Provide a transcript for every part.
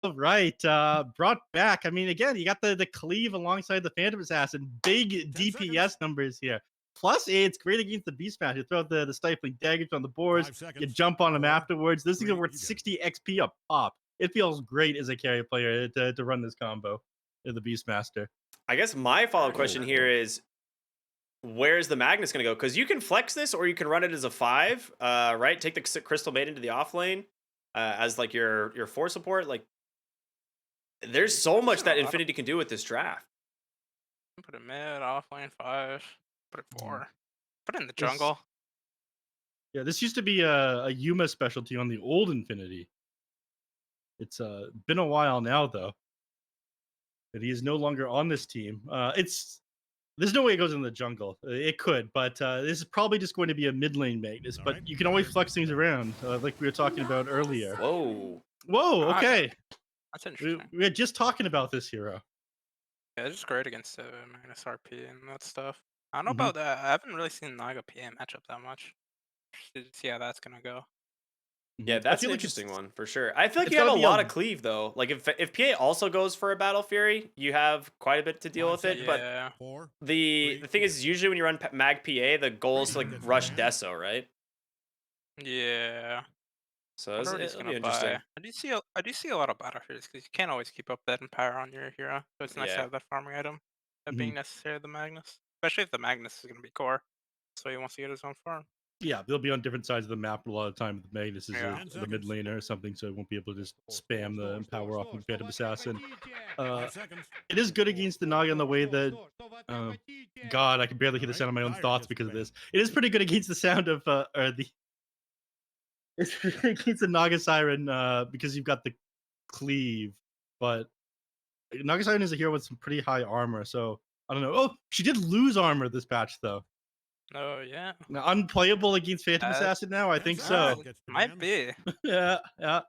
All right, brought back. I mean, again, you got the cleave alongside the Phantom Assassin. Big 10 seconds. DPS numbers here. Plus, it's great against the Beast Smash. You throw out the stifling daggers on the boards. 5 You seconds. jump on them 4, afterwards. This thing is 3, worth you got it. 60 XP a pop. It feels great as a carry player to run this combo in the Beastmaster. I guess my follow-up Oh, question here is, where's the Magnus going to go? Because you can flex this, or you can run it as a 5, right? Take the Crystal Maiden to the off lane as like your 4 support. Like, there's so much that Infinity can do with this draft. Put it mid, off lane 5. Put it 4. Put it in the This- jungle. Yeah, this used to be a Yuma specialty on the old Infinity. It's been a while now, though. That he is no longer on this team. There's no way it goes in the jungle. It could, but this is probably just going to be a mid lane Magnus. All But right. you can always flex things around, like we were talking about earlier. Whoa. Whoa, Ah, okay. That's We, interesting. we were just talking about this hero. Yeah, it's just great against Magnus RP and that stuff. I don't know Mhm. about that. I haven't really seen Naga PA match up that much. Interested to see how that's gonna go. Yeah, I that's feel an like interesting it's- one for sure. I feel like it's you have a gotta be lot a- of cleave though. Like if PA also goes for a Battle Fury, you have quite a bit to deal with it. But Yeah. 4. the thing is, usually when you run Mag PA, the goal is to like Gets rush banned. Deso, right? Yeah. So I wonder what he's it'll be gonna interesting. buy. I do see a lot of battlefields because you can't always keep up that and power on your hero. So it's nice to Yeah. have that farming item. That Mhm. being necessary of the Magnus. Especially if the Magnus is gonna be core. So he wants to get his own farm. Yeah, they'll be on different sides of the map a lot of time. The Magnus is Yeah. the mid laner or something, so it won't be able to just spam the power off of Phantom Assassin. 5 seconds. It is good against the Naga in the way that God, I can barely hear the sound of my own Fire thoughts gets because of this. banned. It is pretty good against the sound of or the it's pretty good against the Naga Siren because you've got the cleave, but Naga Siren is a hero with some pretty high armor, so I don't know. Oh, she did lose armor this patch though. Oh yeah. Now, unplayable against Phantom That's- Assassin now? I 10 think seconds. so. Gets Might banned. be. Yeah.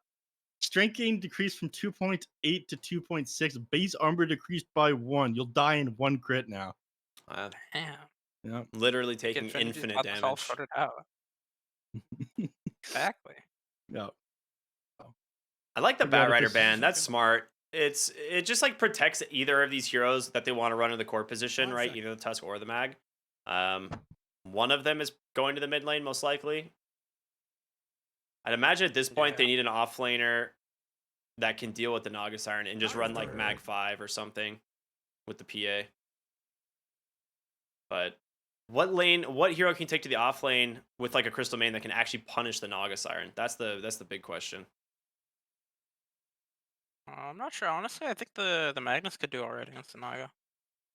Strength gain decreased from 2.8 to 2.6. Base armor decreased by 1. You'll die in 1 crit now. Damn. Yeah. Literally taking Infinity's infinite about to all damage. sorted out. Exactly. Yeah. I like the Figure out Bat if Rider this- ban. That's smart. It just like protects either of these heroes that they want to run in the core position, 5 right? seconds. Either the Tusk or the Mag. One of them is going to the mid lane most likely. I'd imagine at this point they Yeah. need an offlaner that can deal with the Naga Siren and just run like Mag 5 or something with the PA. But what hero can you take to the off lane with like a Crystal Main that can actually punish the Naga Siren? That's the big question. I'm not sure. Honestly, I think the Magnus could do already against the Naga.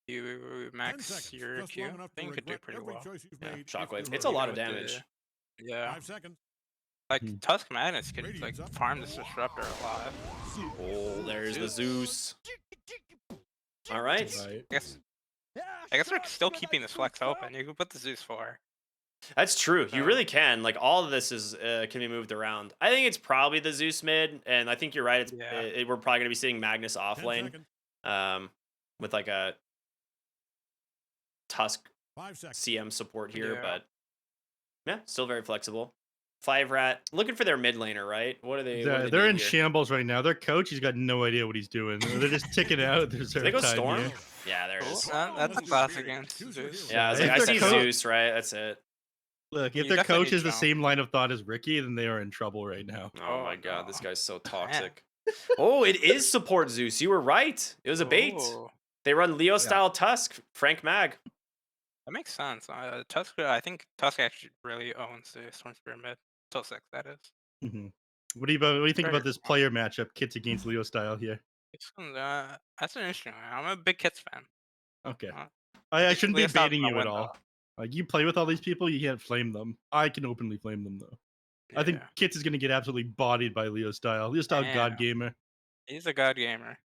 You 10 max seconds. your Just Q. long I enough to think you could do regret pretty every well. choice you've Yeah, made if Shockwave. you It's a hurry. lot of Even with damage. Yeah. 5 seconds. Like Hmm. Tusk Magnus could Radiant's like up. farm this disruptor alive. Oh, there's the Zeus. Zeus. All right. Right. I guess we're still keeping this flex open. You can put the Zeus for. That's true. You So- really can. Like all of this is can be moved around. I think it's probably the Zeus mid, and I think you're right. It's Yeah. we're probably gonna be seeing Magnus off 10 lane, seconds. with like a Tusk 5 seconds. CM support here, Yeah. but yeah, still very flexible. 5RAT looking for their mid laner, right? What are they? what do They're need in here? shambles right now. Their coach, he's got no idea what he's doing. They're just ticking out their Did they go time Storm? here. Yeah, there it Cool. is. That's a classic against Choose your Zeus. hero. Yeah, I was If like, I their see coach- Zeus, right? That's it. Look, You if their definitely coach need is the jump. same line of thought as Ricky, then they are in trouble right now. Oh Oh, my god, this no. guy's so toxic. Oh, it is support Zeus. You were right. It was a bait. Ooh, They run Leo style Tusk, Frank Mag. that makes sense. Tusk, I think Tusk actually really owns the Storm Spirit mid. Till 6, that is. Mhm. What do you think Very about this smart. player matchup, Kits against Leo style here? That's an interesting one. I'm a big Kits fan. Okay. Uh, I shouldn't be Leo style's baiting gonna you at win, all. though. Like, you play with all these people, you can't flame them. I can openly flame them, though. I think Yeah. Kits is going to get absolutely bodied by Leo style. Leo style god Damn. gamer. He's a god gamer.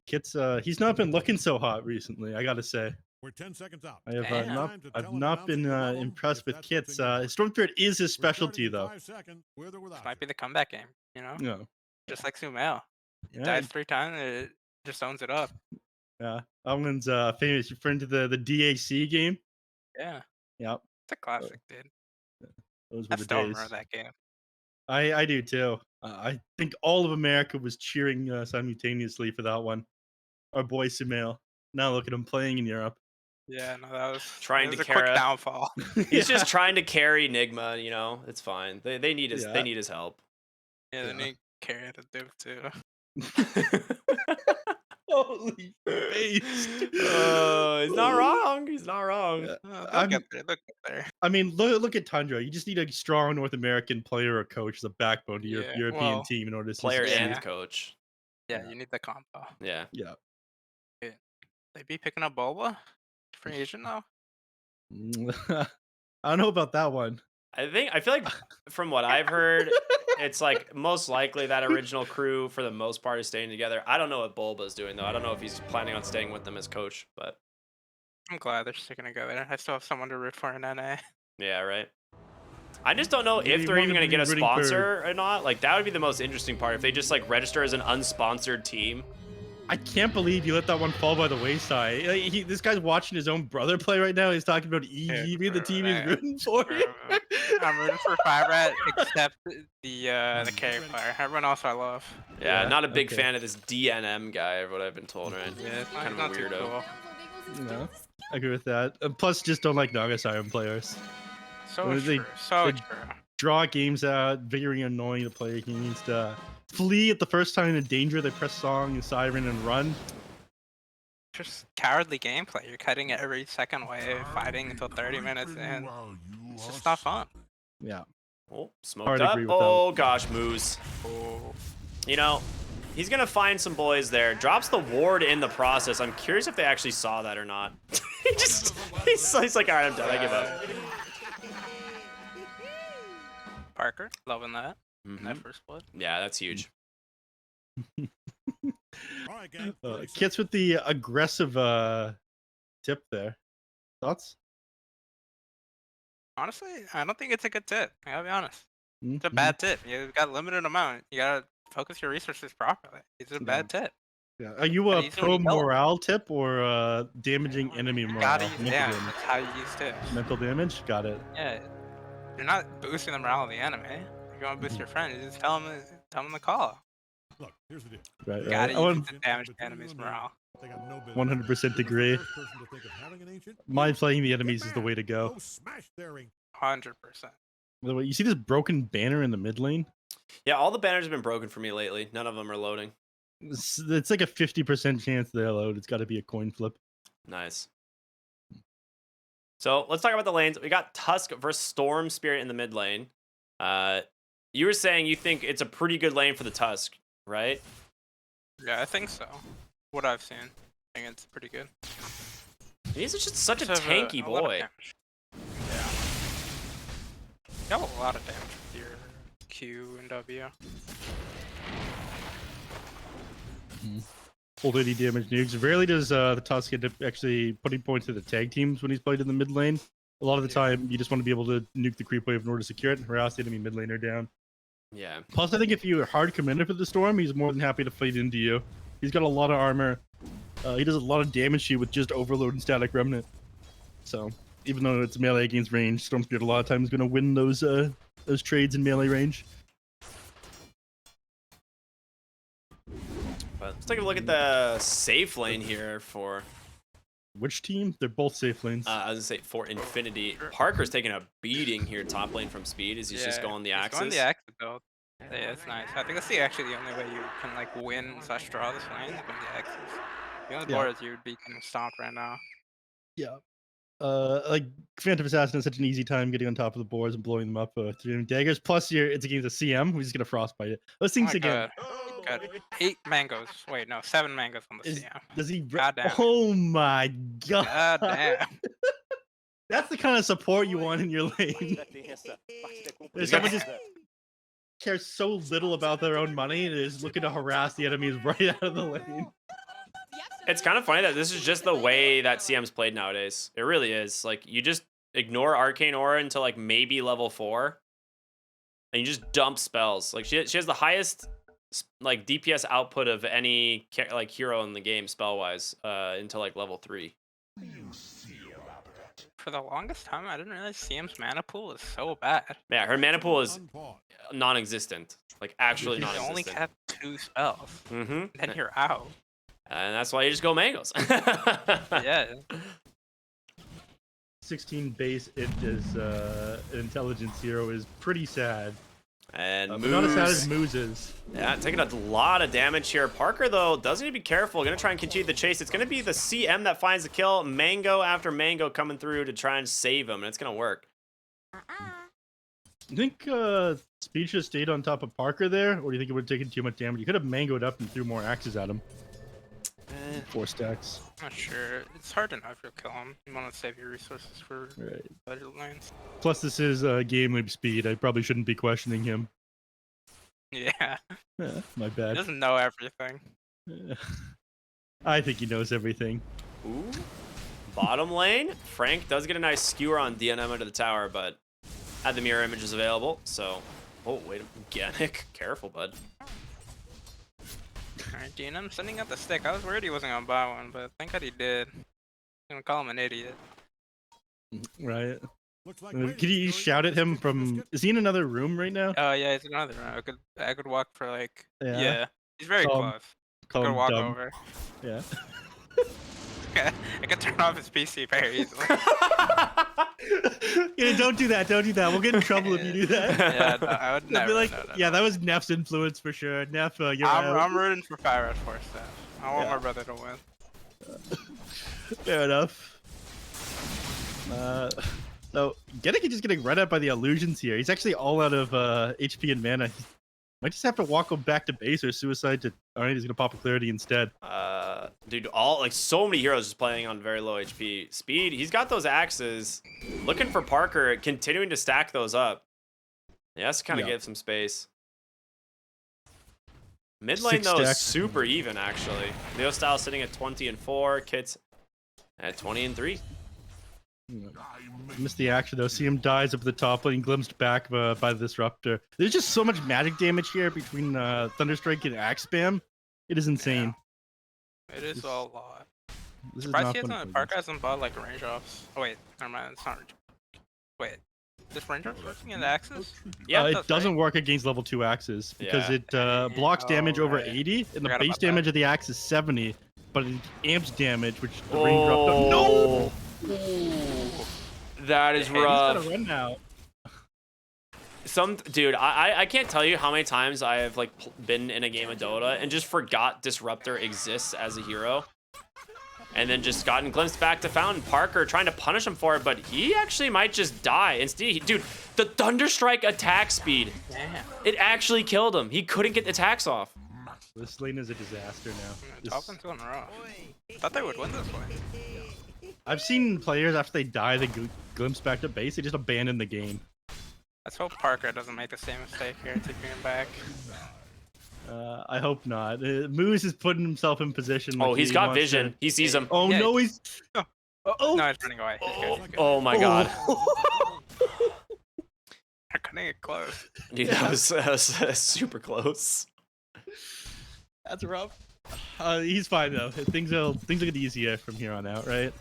Kits, he's not been looking so hot recently, I gotta say. We're 10 seconds out. I have Damn. I've not been impressed with Kits. Storm Storm Spirit is his We're specialty, starting in though. 5 seconds, with or without This might you. be the comeback game, you know? Yeah. Just like Sumail. Yeah. Dies 3 times, it just owns it up. Yeah. Alman's famous friend to the DAC game. Yeah. Yep. It's a classic, dude. Those were I the still days. remember that game. I do too. I think all of America was cheering simultaneously for that one. Our boy Sumail. Now look at him playing in Europe. Yeah, no, that Trying was to a quick carry. downfall. He's Yeah. just trying to carry Nigma. You know, it's fine. They need his Yeah. help. Yeah, they Yeah. need carry the div too. Holy face. He's not wrong. He's not wrong. Yeah. They'll I'm- get there. They'll get there. I mean, look at Tundra. You just need a strong North American player or coach as a backbone to your Yeah, European well, team in order to Player succeed. and Yeah. coach. Yeah, Yeah. you need the combo. Yeah. Yeah. They be picking up Boba? Free agent now? I don't know about that one. I feel like from what I've heard, it's like most likely that original crew for the most part is staying together. I don't know what Bulba's doing though. I don't know if he's planning on staying with them as coach, but I'm glad they're sticking together. I still have someone to root for in NA. yeah, right. I just don't know Maybe if they're one even of going to them get a rooting for- sponsor or not. Like that would be the most interesting part if they just like register as an unsponsored team. I can't believe you let that one fall by the wayside. This guy's watching his own brother play right now. He's talking about EG being the team he's rooting for. I'm rooting for 5RAT except the carry player. Everyone else I love. Yeah, Yeah, not a big okay. fan of this DNM guy, what I've been told, right? Yeah, it's Kind of not a too weirdo. cool. No, I agree with that. Plus, just don't like Naga Siren players. So They- true. So they- true. Draw games out, very annoying to play against. Flee at the first time in danger. They press song and siren and run. Just cowardly gameplay. You're cutting it every second wave, fighting until 30 minutes in. It's just not fun. Yeah. Oh, smoked Hard to up. agree with that Oh gosh, Moose. Oh, You know, he's gonna find some boys there. Drops the ward in the process. I'm curious if they actually saw that or not. he's like, all right, I'm done. I give up. Parker, loving that. Mhm. That first blood. Yeah, that's huge. All right, gang. 30 seconds. Kits with the aggressive tip there. Thoughts? Honestly, I don't think it's a good tip. I gotta be honest. Mhm. It's a bad tip. You got limited amount. You gotta focus your resources properly. It's a bad tip. Yeah. Are you a he's pro doing well. morale tip or damaging enemy morale? Gotta use Mental damage. damage. That's how you use tips. Mental damage? Got it. Yeah. You're not boosting the morale of the enemy. If you want to boost your friend, you just tell them the call. Look, here's the deal. Right. You gotta I want use it to damage the enemy's morale. They got no business. 100% agree. The first person to think of having an ancient, Mind playing the get enemies is the mad. way to go. No smash daring. 100%. By the way, you see this broken banner in the mid lane? Yeah, all the banners have been broken for me lately. None of them are loading. It's like a 50% chance they'll load. It's got to be a coin flip. Nice. So let's talk about the lanes. We got Tusk versus Storm Spirit in the mid lane. You were saying you think it's a pretty good lane for the Tusk, right? Yeah, I think so. What I've seen, I think it's pretty good. He's just such a Just have tanky a lot of boy. damage. Yeah. You have a lot of damage with your Q and W. Full 80 damage nukes. Rarely does the Tusk end up actually putting points to the tag teams when he's played in the mid lane. A lot of the time, you just want to be able to nuke the creep wave in order to secure it and harass the enemy mid laner down. Yeah. Plus, I think if you're hard committed for the Storm, he's more than happy to fight into you. He's got a lot of armor. He does a lot of damage to you with just Overload and Static Remnant. So, even though it's melee against range, Storm Spirit a lot of times is going to win those trades in melee range. But let's take a look at the safe lane here for Which team? They're both safe lanes. I was gonna say for Infinity. Parker's taking a beating here top lane from Speed as he's just going the he's axis. going the axis build. Yeah, it's nice. I think that's actually the only way you can like win / draw this lane is going the axis. The only Yeah. board is you would be kind of stomped right now. Yeah. Like Phantom Assassin has such an easy time getting on top of the boards and blowing them up through daggers. Plus, it's against a CM who's just gonna frostbite it. Let's Oh think my again. God. Got 8 mangoes. Wait, no, 7 mangoes on the Is- CM. Does he? Goddamn. Oh my god! God damn. That's the kind of support you want in your lane. If someone just cares so little about their own money and is looking to harass the enemies right out of the lane. It's kind of funny that this is just the way that CM's played nowadays. It really is. Like you just ignore Arcane Aura until like maybe level 4, and you just dump spells. Like she has the highest like DPS output of any like hero in the game spell wise until like level 3. for the longest time, I didn't realize CM's mana pool is so bad. Yeah, her mana pool is Unpause. non-existent. Like, actually You only non-existent. have 2 spells, Mm-hmm. then you're out. And that's why you just go mangoes. Yeah. 16 base int as an intelligence hero is pretty sad. And But not as sad as Moose. Moose is. Yeah, taking a lot of damage here. Parker, though, does need to be careful. Gonna try and continue the chase. It's gonna be the CM that finds the kill. Mango after Mango coming through to try and save him, and it's gonna work. You think Speed should have stayed on top of Parker there, or do you think it would have taken too much damage? You could have mangoed up and threw more axes at him. 4 stacks. Not sure. It's hard to know if you'll kill him. You want to save your resources for Right. better lanes. Plus, this is game loop Speed. I probably shouldn't be questioning him. Yeah. My He bad. doesn't know everything. I think he knows everything. Ooh. Bottom lane. Frank does get a nice skewer on DNM into the tower, but had the mirror images available, so... Oh, wait. Gannick. Careful, bud. Alright, Dean, I'm sending out the stick. I was worried he wasn't gonna buy one, but thank God he did. I'm gonna call him an idiot. Right. Looks like Can waiting you for shout at him biscuit, from... biscuit. Is he in another room right now? Oh yeah, it's another one. I could walk for like Yeah. He's very Call him- close. Call Could him walk dumb. over. Yeah. I could turn off his PC very easily. Yeah, don't do that. Don't do that. We'll get in trouble if you do that. Yeah, no, I would I'd never. be like, no, no, yeah, no. that was Neff's influence for sure. Neff, you're out. I'm rooting for 5RATFORCESTAFF. I want Yeah. my brother to win. Fair enough. So Gedek is just getting run out by the illusions here. He's actually all out of HP and mana. Might just have to walk him back to base or suicide to. All right, he's gonna pop a clarity instead. Dude, so many heroes just playing on very low HP. Speed, he's got those axes. Looking for Parker, continuing to stack those up. He has to kind of Yeah. give some space. Mid lane, 6 though, is stacks. super even, actually. Leo Style sitting at 20 and 4. Kits at 20 and 3. Missed the action though. See him dies up at the top lane, glimpsed back by the disruptor. There's just so much magic damage here between Thunderstrike and Axe Spam. It is insane. It is a lot. This is Surprised not he fun. hasn't. for Parker you. hasn't bought like range offs. Oh wait, never mind. It's not range. Wait, this range offs working in the axis? Yeah, It doesn't work against level 2 axes because Yeah. it blocks damage over right. 80 and the Forgot base about that. damage of the axe is 70, but it amps damage, which the rain dropped up. No! That is Hey, he's rough. gotta run now. Dude, I can't tell you how many times I have like been in a game of Dota and just forgot Disruptor exists as a hero, and then just gotten glimpsed back to Fountain. Parker trying to punish him for it, but he actually might just die. Instead, dude, the Thunderstrike attack speed, Damn. it actually killed him. He couldn't get the attacks off. This lane is a disaster now. This- Top and 2 in a row. Thought they would win this way. I've seen players after they die, they glimpse back to base, they just abandon the game. Let's hope Parker doesn't make the same mistake here, taking him back. I hope not. Moose is putting himself in position. Oh, like he's he got wants vision. to- He sees him. Oh Yeah, no, he's. Oh, No, he's running away. He's good. Oh my god. They're cutting it close. Dude, that was super close. That's rough. He's fine though. Things will get easier from here on out, right?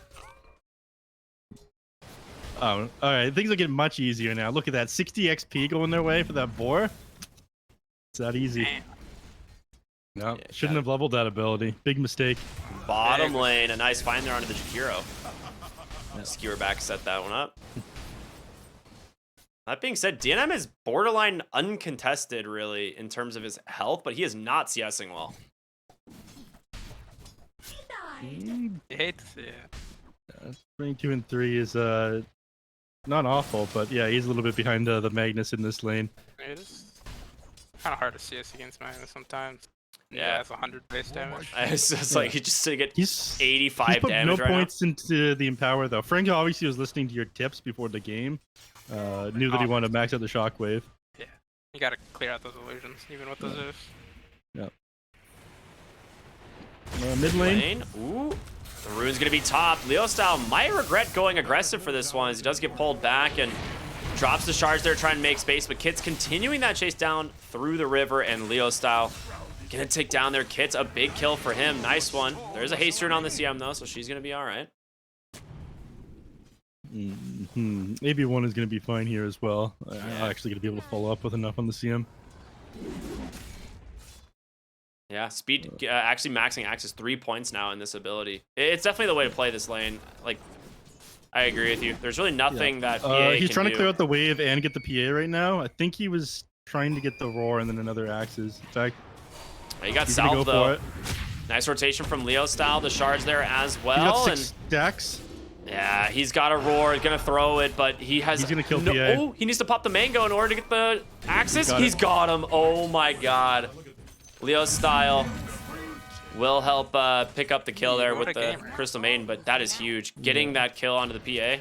Oh, all right. Things will get much easier now. Look at that, 60 XP going their way for that boar. It's that easy. Damn. No, Yeah, shouldn't have leveled that ability. Big mistake. Bottom lane, a nice find there onto the Jakiro. Skewer back, set that one up. That being said, DNM is borderline uncontested, really, in terms of his health, but he is not CSing well. Mm, You hate to see it. Rank 2 and 3 is not awful, but yeah, he's a little bit behind the Magnus in this lane. It is kind of hard to see us against Magnus sometimes. Yeah. That's 100 base damage. It's just like he just to get He's 85 he's put damage no right points into the Empower though. Frank obviously was listening to your tips before the game. Knew that he wanted to max out the Shockwave. You gotta clear out those illusions, even with the Zeus. Mid now. lane. Ooh. The rune's gonna be top. Leo Style might regret going aggressive for this one as he does get pulled back and drops the shards there trying to make space, but Kit's continuing that chase down through the river, and Leo Style gonna take down their Kit's. A big kill for him. Nice one. There's a haste rune on the CM though, so she's gonna be all right. Maybe one is going to be fine here as well. I'm actually going to be able to follow up with enough on the CM. Yeah, speed actually maxing Axe is 3 points now in this ability. It's definitely the way to play this lane. Like, I agree with you. There's really nothing that PA he's can trying do. to clear out the wave and get the PA right now. I think he was trying to get the roar and then another Axes. In fact, He got he's gonna salved go though. for it. Nice rotation from Leo style. The shards there as well. He got and 6 stacks. yeah, he's got a roar. He's gonna throw it, but he has. He's gonna kill no, PA. Oh, he needs to pop the mango in order to get the Axes. Got He's it. got him. Oh my god. Leo style will help pick up the kill there What with a the gamer. Crystal Maiden, but that is huge. Getting that kill onto the PA.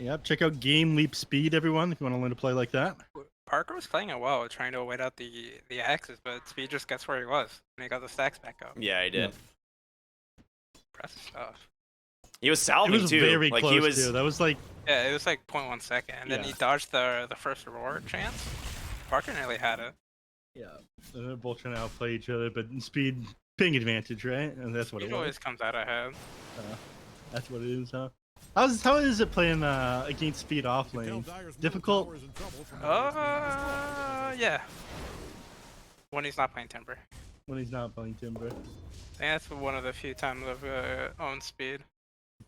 Yep, check out Game Leap Speed, everyone, if you want to learn to play like that. Parker was playing it well, trying to wait out the axes, but Speed just gets where he was, and he got the stacks back up. Yeah, he did. Impressive stuff. He was It salving was too. very Like close, he was. too. That was like, Yeah, it was like 0.1 second, and then Yeah. he dodged the first roar chance. Parker nearly had it. yeah, they're both trying to outplay each other, but in Speed, ping advantage, right? And that's what Speed it was. always comes out ahead. That's what it is, huh? How is it playing against Speed off lane? Difficult? Yeah. When he's not playing Timber. When he's not playing Timber. I think that's one of the few times I've owned Speed.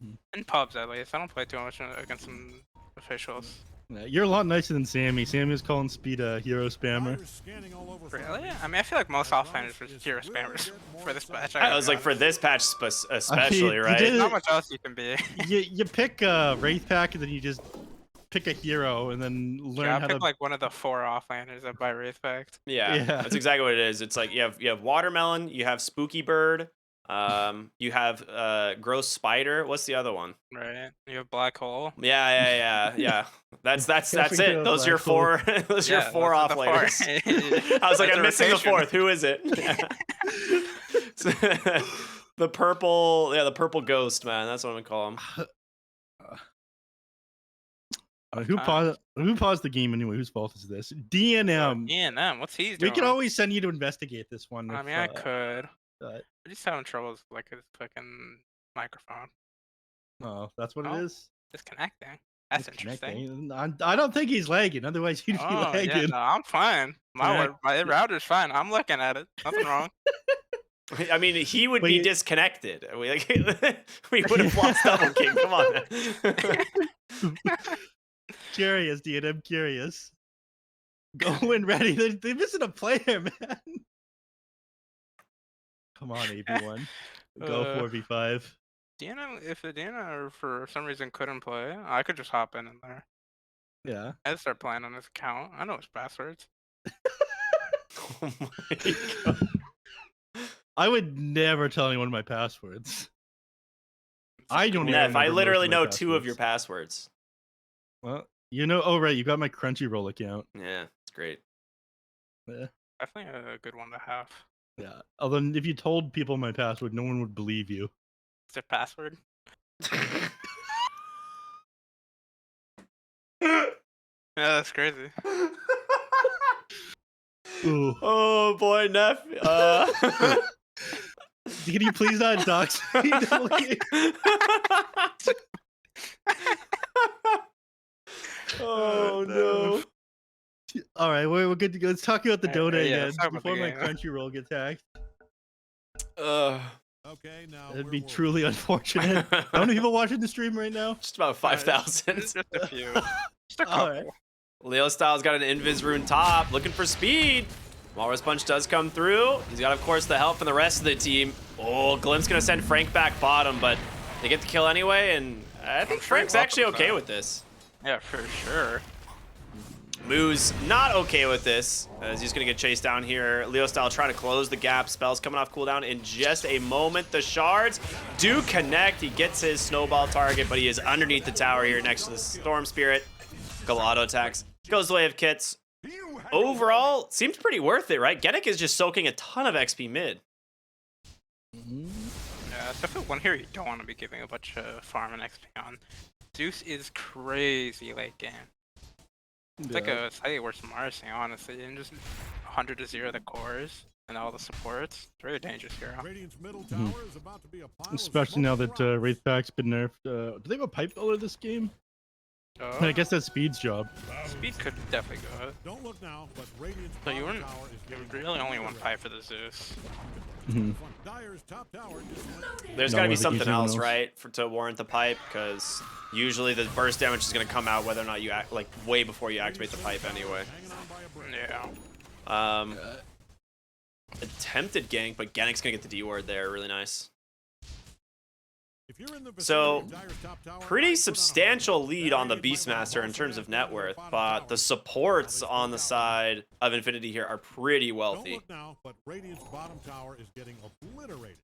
Mhm. In pubs, at least. I don't play too much against some officials. Yeah, you're a lot nicer than Sammy. Sammy was calling Speed a hero spammer. Really? I mean, I feel like most offliners were hero spammers for this patch. I was like, for this patch especially, you right? did- not much else you can be. You pick a Wraith Pack and then you just pick a hero and then learn Yeah, I how picked to. like one of the 4 offliners that buy Wraith Pact. Yeah, Yeah. that's exactly what it is. It's like you have Watermelon, you have Spooky Bird, you have Gross Spider. What's the other one? Right. You have Black Hole. Yeah. That's Definitely it. go Those are your Black Hole. 4. Those are your Yeah, 4 those are the offliners. 4. I was like, That's I'm a missing the rotation. 4th. Who is it? The purple, the purple ghost, man. That's what I'm gonna call him. Who paused the game anyway? Whose fault is this? DNM. E&M, what's he We doing? could always send you to investigate this one. I if, mean, I could. uh, I'm just having trouble with like his fucking microphone. Oh, that's what Oh, it is. Disconnecting. That's It's interesting. connecting. I don't think he's lagging. Otherwise, he'd be Oh, lagging. yeah, no, I'm fine. Yeah. My router's fine. I'm looking at it. Nothing wrong. I mean, he would be Wait. disconnected. We would have lost Double King. Come on. Curious, dude. I'm curious. Going ready. They're missing a player, man. Come on, AB1. Go 4v5. Deanna, if the Deanna for some reason couldn't play, I could just hop in there. Yeah. I'd start playing on his account. I know his passwords. Oh my God. I would never tell anyone my passwords. I don't even Neff, remember I most literally of my know 2 of your passwords. passwords. Well, you know. Oh, right. You got my Crunchyroll account. Yeah, it's great. Yeah. Definitely a good one to have. Yeah. Although, if you told people my password, no one would believe you. It's their password. Yeah, that's crazy. Ooh. Oh boy, Neff. Can you please not dox me? Double King? Oh no. All right, we're good to go. Let's talk about the All right, Dota yeah, again let's talk about the before my game. Crunchyroll gets hacked. Okay, now That'd where be were we? truly unfortunate. How many people watching the stream right now? Just about 5,000. Just a few. Just a All couple. right. Leo Styles got an Invis rune top, looking for speed. Walrus Punch does come through. He's got, of course, the help from the rest of the team. Oh, Glimp's gonna send Frank back bottom, but they get the kill anyway, and I think sure he Frank's actually welcomes okay that. with this. Yeah, for sure. Moo's not okay with this, as he's gonna get chased down here. Leo Style trying to close the gap. Spells coming off cooldown in just a moment. The shards do connect. He gets his snowball target, but he is underneath the tower here next to the Storm Spirit. Galato attacks. Goes the way of Kits. Overall, seems pretty worth it, right? Genek is just soaking a ton of XP mid. Yeah, it's definitely one here you don't want to be giving a bunch of farm and XP on. Zeus is crazy late game. It's like a slightly worse Marcy, honestly, and just 100 to 0 the cores. and all the supports. It's a really dangerous hero. Radiant's middle tower is about to be a pile of Especially now smoke that and Wraith Pack's been nerfed. Do they have a pipe builder this game? I guess that's Speed's job. Speed could definitely go. Don't look now, but Radiant's So you bottom wouldn't. tower is You getting really only one pipe for the Zeus. Dyer's top tower just went There's Not got to be with the something anything else, else. right, to warrant the pipe, because usually the burst damage is going to come out whether or not you act like way before you activate the pipe anyway. hanging on by a breath. Yeah. Attempted gank, but Gannick's going to get the D ward there. Really nice. If you're in the So, vicinity of Dyer's top tower, pretty I'd put on a substantial high. lead That on the Radiant might want Beastmaster in both terms of that net and worth, bottom but tower. the supports Now they on the spread out. side of Infinity here are pretty Don't wealthy. look now, but Radiant's bottom tower is getting obliterated.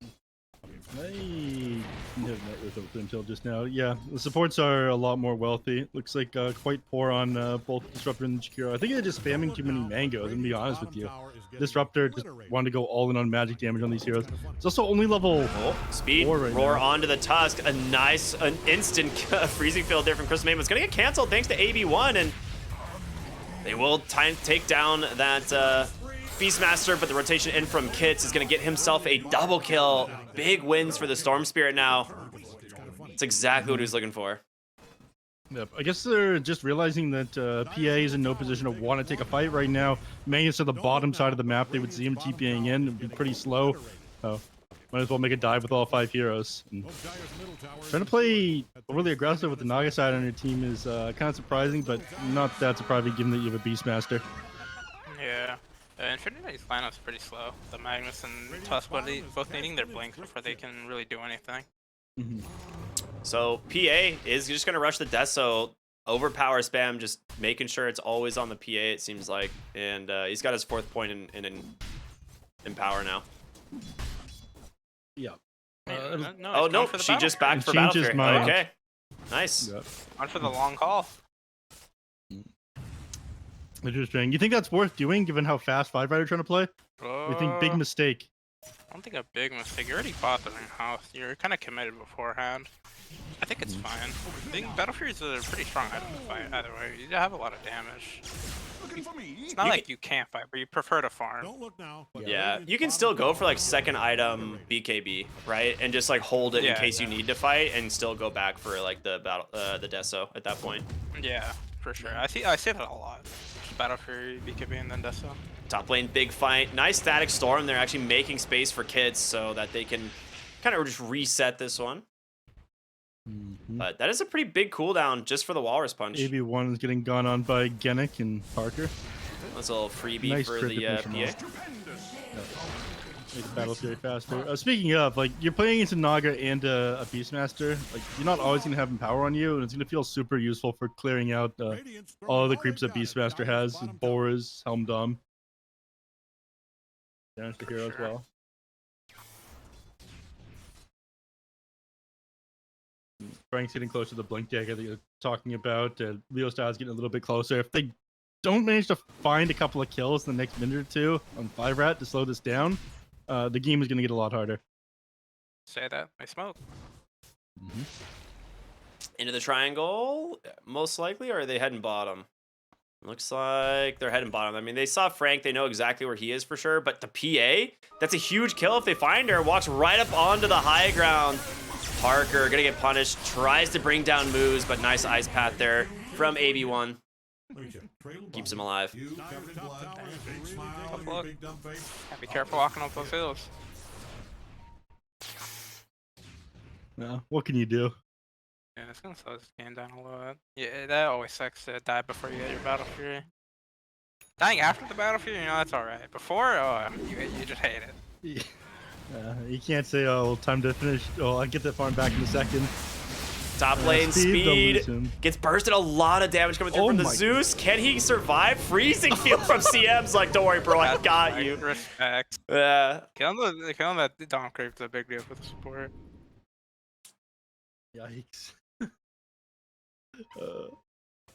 I didn't have net worth open until just now. Yeah, the supports are a lot more wealthy. Looks like quite poor on both Disruptor and Jakiro. I think they're just spamming too many mangoes, and to be honest with you. Disruptor just wanted to go all in on magic damage on these heroes. It's also only level Oh, speed, 4 right roar now. onto the Tusk. A nice, an instant freezing field there from Crystal Maiden. It's going to get canceled thanks to AB1, and they will take down that Beastmaster, but the rotation in from Kits is going to get himself a double kill. Big wins for the Storm Spirit now. It's exactly what he was looking for. Yep. I guess they're just realizing that PA is in no position to want to take a fight right now. Magnus to the bottom side of the map, they would see him TPing in. It would be pretty slow. So might as well make a dive with all 5 heroes. And trying to play overly aggressive with the Naga side on your team is kind of surprising, but not that surprising given that you have a Beastmaster. Yeah. Infinity's lineup's pretty slow. The Magnus and Tusk both needing their blinks before they can really do anything. So PA is just going to rush the Deso, overpower spam, just making sure it's always on the PA, it seems like. And he's got his 4th point in power now. Yeah. No, Oh, he's no, going for the she battle just backed He for changed his Battlefield. mind. Okay, nice. Yep. Going for the long call. Interesting. You think that's worth doing given how fast 5RATFORCESTAFF are trying to play? Or you think big mistake? I don't think a big mistake. You already bought the house. You're kind of committed beforehand. I think it's fine. I think Battlefield is a pretty strong item to fight either way. You have a lot of damage. It's not like you can't fight, but you prefer to farm. Don't look now, but Yeah, Radiant's you can bottom still go tower for like is second getting item obliterated. BKB, right? And just like hold it in Yeah, case you yeah. need to fight, and still go back for like the Deso at that point. Yeah, for sure. I see that a lot. Just Battlefield, BKB, and then Deso. Top lane, big fight. Nice static storm. They're actually making space for Kits so that they can kind of just reset this one. But that is a pretty big cooldown just for the Walrus Punch. AB1 is getting gone on by Gennick and Parker. That's a little freebie Nice for crit the definition PA. Make the battle fury faster. Speaking of, like, you're playing against a Naga and a Beastmaster. Like, you're not always going to have him power on you, and it's going to feel super useful for clearing out Radiant's throwing all the they creeps that got at Beastmaster Dyer's has. bottom tower. Boris, Helm Dom. Damage the hero as Sure. well. Frank's getting close to the blink deck I think you're talking about. Leo Styles getting a little bit closer. If they don't manage to find a couple of kills in the next minute or two on 5RAT to slow this down, the game is going to get a lot harder. Say that. I smoke. Into the triangle, most likely, or are they heading bottom? Looks like they're heading bottom. I mean, they saw Frank. They know exactly where he is for sure. But the PA, that's a huge kill if they find her. Walks right up onto the high ground. Parker gonna get punished. Tries to bring down moves, but nice ice path there from AB1. Keeps him alive. Dyer's top tower is really Tough taking a luck. big dump face. Be careful walking up those hills. What can you do? Yeah, it's gonna slow this game down a little bit. Yeah, that always sucks to die before you get your Battle Fury. Dying after the Battle Fury, that's alright. Before, you just hate it. You can't say, oh, time to finish. Oh, I'll get that farm back in a second. Top lane don't speed lose him. gets bursted. A lot of damage coming through Oh from the my Zeus. Can he survive? Freezing field from CM's like, don't worry, bro, I That's got like you. Respect. Yeah. Killing that Dom Creep's a big deal for the support. Yikes.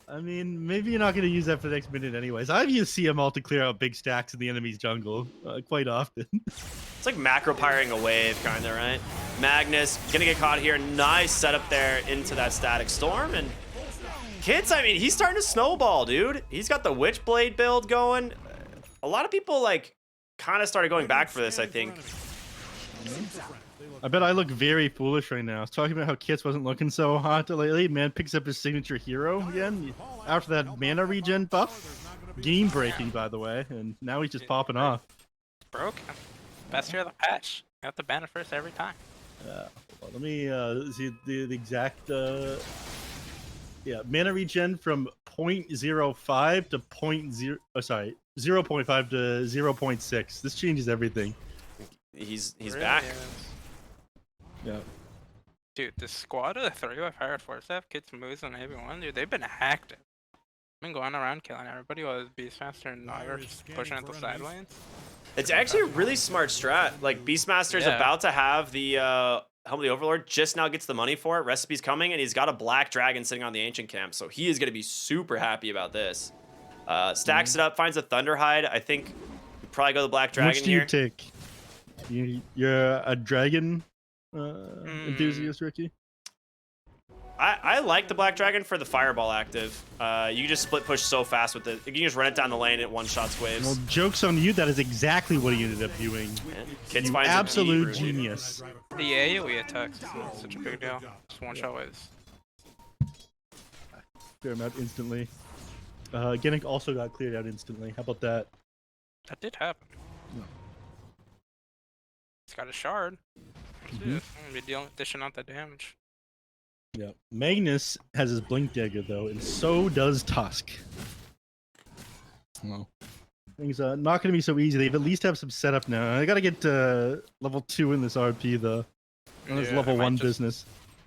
I mean, maybe you're not going to use that for the next minute anyways. I've used CML to clear out big stacks in the enemy's jungle quite often. It's like macro pyring a wave, kind of, right? Magnus gonna get caught here. Nice setup there into that static storm. And Kits, I mean, he's starting to snowball, dude. He's got the Witchblade build going. A lot of people, like, kind of started going back for this, I think. I bet I look very foolish right now. I was talking about how Kits wasn't looking so hot lately. Man picks up his signature hero again after that mana regen buff. Game breaking, by the way, and now he's just popping off. Broken. Best hero of the patch. You have to ban it first every time. Let me see the exact. Yeah, mana regen from 0.05 to 0.0. Oh, sorry, 0.5 to 0.6. This changes everything. He's Really back. is. Yeah. Dude, the squad of the 3 with 5RATFORCESTAFF, Kids Moose and everyone, dude, they've been hacked. Been going around killing everybody while Beastmaster and Naga pushing at the side lanes. It's actually a really smart strat. Like Beastmaster's about to have the Helm of the Overlord, just now gets the money for it. Recipe's coming, and he's got a black dragon sitting on the ancient camp, so he is going to be super happy about this. Stacks it up, finds a Thunderhide. I think you probably go the black dragon Which do here. you take? You're a dragon enthusiast, Ricky? I like the black dragon for the fireball active. You can just split push so fast with it. You can just run it down the lane and one-shots waves. Well, joke's on you. That is exactly what he ended up doing. Kids You finds a absolute deep- genius. The AoE attacks is not such a big deal. Just one-shot waves. Clear him out instantly. Genic also got cleared out instantly. How about that? That did happen. He's got a shard. Be dishing out that damage. Yeah. Magnus has his Blink Dagger, though, and so does Tusk. Well, things are not going to be so easy. They've at least have some setup now. I got to get level 2 in this RP, though. And this level 1 business.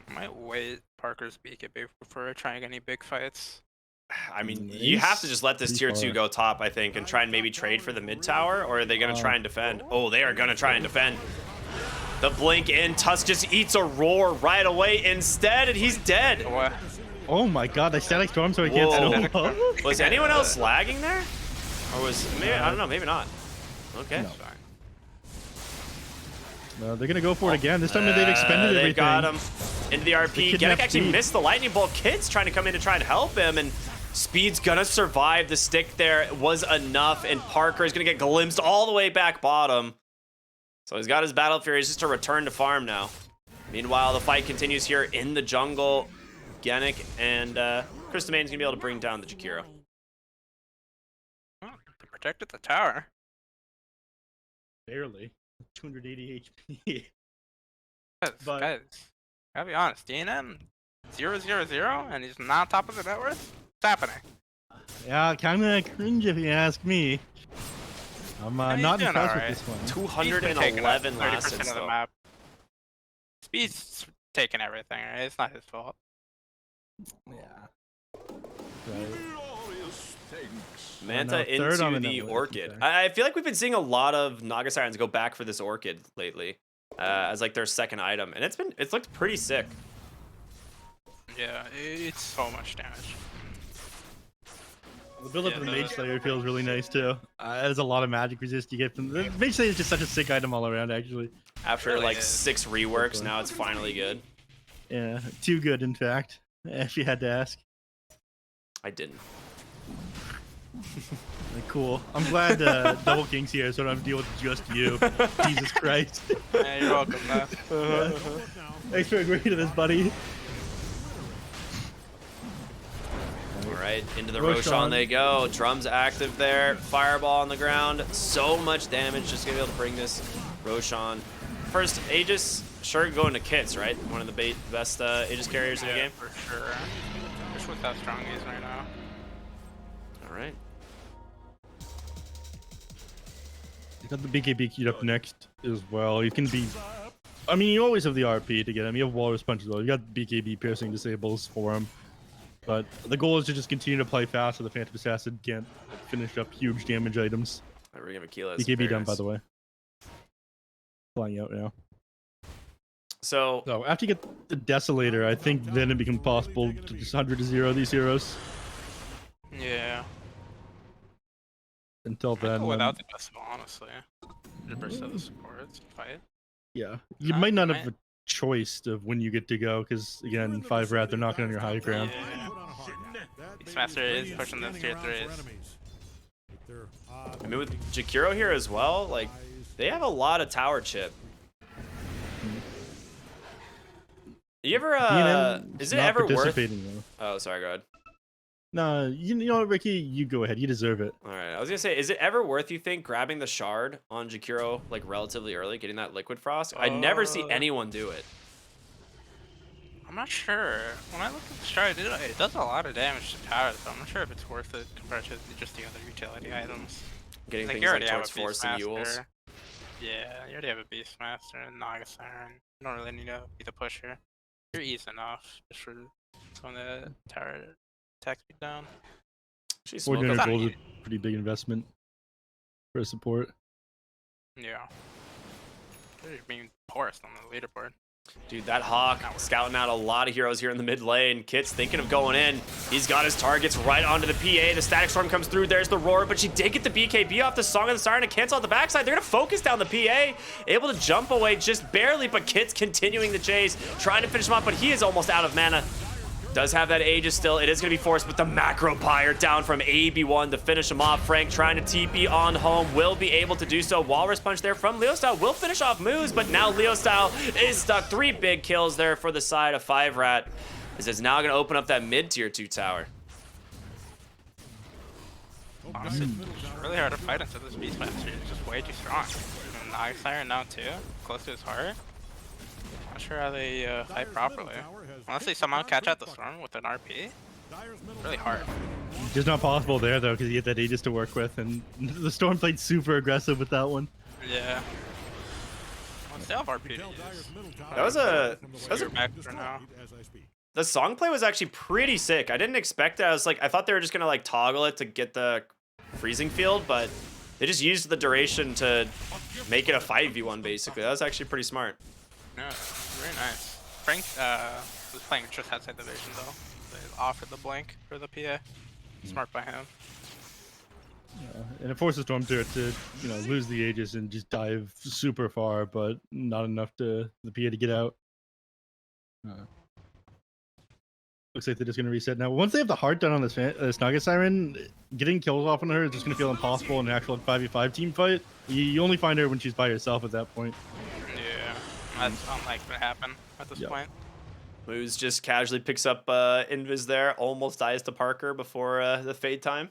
I might wait Parker's BKB before trying any big fights. I mean, you have to just let this tier 2 go top, I think, and try and maybe trade for the mid tower, or are they going to try and defend? Oh, they are going to try and defend. The blink in, Tusk just eats a roar right away instead, and he's dead. What? Oh my god, they static storm so he can't solo up? Was anyone else lagging there? Or was, maybe, I don't know, maybe not. Okay. No. No, they're gonna go for it again. This time they've expended everything. They got him into the RP. Genic actually missed the lightning bolt. Kid's trying to come in to try and help him, and Speed's gonna survive. The stick there was enough, and Parker is gonna get glimpsed all the way back bottom. So he's got his Battle Fury. It's just a return to farm now. Meanwhile, the fight continues here in the jungle. Genic and Crystal Maiden's gonna be able to bring down the Jakiro. Oh, they protected the tower. Barely. 280 HP. Guys, gotta be honest. DNM 0-0-0, and he's not top of the net worth. What's happening? Yeah, kind of cringe if you ask me. I'm not doing impressed alright. with this one. 211 last 30% of the though. map. Speed's taking everything, right? It's not his fault. Yeah. Right. Manta third on into the the network, Orchid. okay. I feel like we've been seeing a lot of Naga Sirens go back for this Orchid lately, as like their second item, and it's looked pretty sick. Yeah, it's so much damage. The build up Yeah, of the the- Mage Slayer feels really nice too. There's a lot of magic resist you get from the Mage Slayer is just such a sick item all around, actually. After Really like is. 6 reworks, now it's finally good. Yeah, too good in fact. If you had to ask. I didn't. Cool. I'm glad Double King's here, so I don't have to deal with just you. Jesus Christ. Yeah, you're welcome, man. Thanks for agreeing to this, buddy. All right, into the Roshan. Roshan they go. Drums active there. Fireball on the ground. So much damage. Just gonna be able to bring this Roshan. First, Aegis, sure, going to Kits, right? One of the best Aegis carriers in the game. For sure. Just with how strong he is right now. All right. You got the BKB queued up next as well. You can be. I mean, you always have the RP to get him. You have Walrus Punch as well. You got BKB piercing disables for him. But the goal is to just continue to play fast so the Phantom Assassin can't finish up huge damage items. All right, we're gonna kill BKB done, by the way. Flying out now. So So after you get the Desolator, I think then it becomes possible to just 100 to 0 these heroes. Yeah. Until I'd then, go without the Decibel, honestly. 100% of the supports fight. yeah, you I might not might- have a choice of when you get to go because again, 5RAT, they're knocking on your high ground. Yeah. Beastmaster is pushing those tier 3s. I mean, with Jakiro here as well, like, they have a lot of tower chip. You ever, is it not ever worth... participating though. Oh, sorry, go ahead. No, you know what, Ricky, you go ahead. You deserve it. All right, I was gonna say, is it ever worth, you think, grabbing the shard on Jakiro, like, relatively early, getting that liquid frost? I never see anyone do it. I'm not sure. When I look at the shard, it does a lot of damage to tower, so I'm not sure if it's worth it compared to just the other utility items. Getting Like, things you like already have towards a Force and Yules. Beastmaster. Yeah, you already have a Beastmaster and Naga Siren. You don't really need to be the pusher. You're easy enough just for throwing the tower attack speed down. She's 400 smoking. gold is a pretty big investment for support. Yeah. You're being poorest on the leaderboard. Dude, that Hawk scouting out a lot of heroes here in the mid lane. Kit's thinking of going in. He's got his targets right onto the PA. The Static Storm comes through. There's the Roar, but she did get the BKB off the Song of the Siren to cancel out the backside. They're going to focus down the PA. Able to jump away just barely, but Kit's continuing the chase, trying to finish him off, but he is almost out of mana. Does have that Aegis still. It is going to be forced, but the Macro Pyre down from AB1 to finish him off. Frank trying to TP on home, will be able to do so. Walrus Punch there from Leostyle will finish off Moose, but now Leostyle is stuck. 3 big kills there for the side of 5RAT. This is now going to open up that mid-tier 2 tower. Honestly, it's really hard to fight into this Beastmaster. It's just way too strong. And Naga Siren now too, close to his heart. Not sure how they fight properly. Unless they somehow catch out the Storm with an RP. Really hard. Just not possible there though, because you get that Aegis to work with, and the Storm played super aggressive with that one. Yeah. Well, they have RP to use. That was a back for now. the song play was actually pretty sick. I didn't expect it. I thought they were just gonna like toggle it to get the freezing field, but they just used the duration to make it a 5v1 basically. That was actually pretty smart. Yeah, very nice. Frank was playing just outside the vision though. They offered the blank for the PA. Smart by him. And it forces Storm to lose the Aegis and just dive super far, but not enough to the PA to get out. Looks like they're just gonna reset now. Once they have the heart done on this Naga Siren, getting kills off on her is just gonna feel impossible in an actual 5v5 team fight. You only find her when she's by herself at that point. Yeah, that's unlikely to happen at this point. Moose just casually picks up Invis there, almost dies to Parker before the fade time.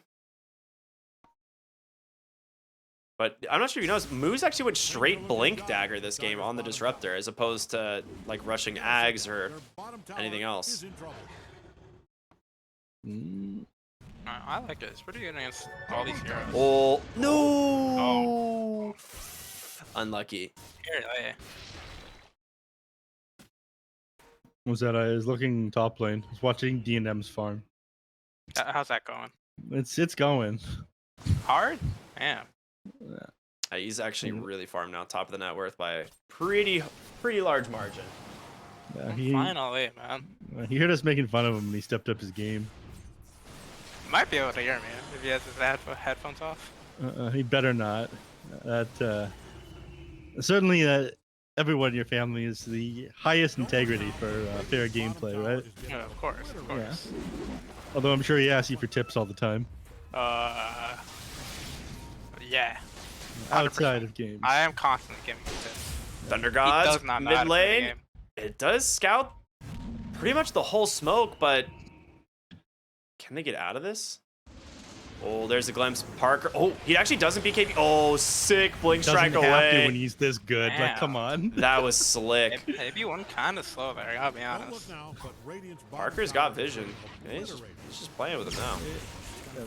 But I'm not sure if you noticed, Moose actually went straight Blink Dagger this game on the Disruptor, as opposed to like rushing Ags or anything else. I like it. It's pretty good against all these heroes. Oh, no! Oh. Unlucky. Here, Was that I was looking top lane. I was watching D&M's farm. how's that going? It's going. Hard? Damn. He's actually really farmed now, top of the net worth by a pretty large margin. Finally, man. He heard us making fun of him and he stepped up his game. He might be able to hear me if he has his headphones off. He better not. Certainly everyone in your family is the highest integrity for fair gameplay, right? Yeah, of course, of course. Yeah. Although I'm sure he asks you for tips all the time. Yeah. 100%. Outside of games. I am constantly giving you tips. Thunder Gods, not know how mid to play the lane. game. It does scout pretty much the whole smoke, but can they get out of this? Oh, there's a glimpse. Parker. Oh, he actually doesn't BKB. Oh, sick Blink Strike Doesn't have to away. when he's this good. Like, Damn. come on. That was slick. Maybe one kind of slow there, I gotta be honest. Parker's got vision. He's just playing with him now.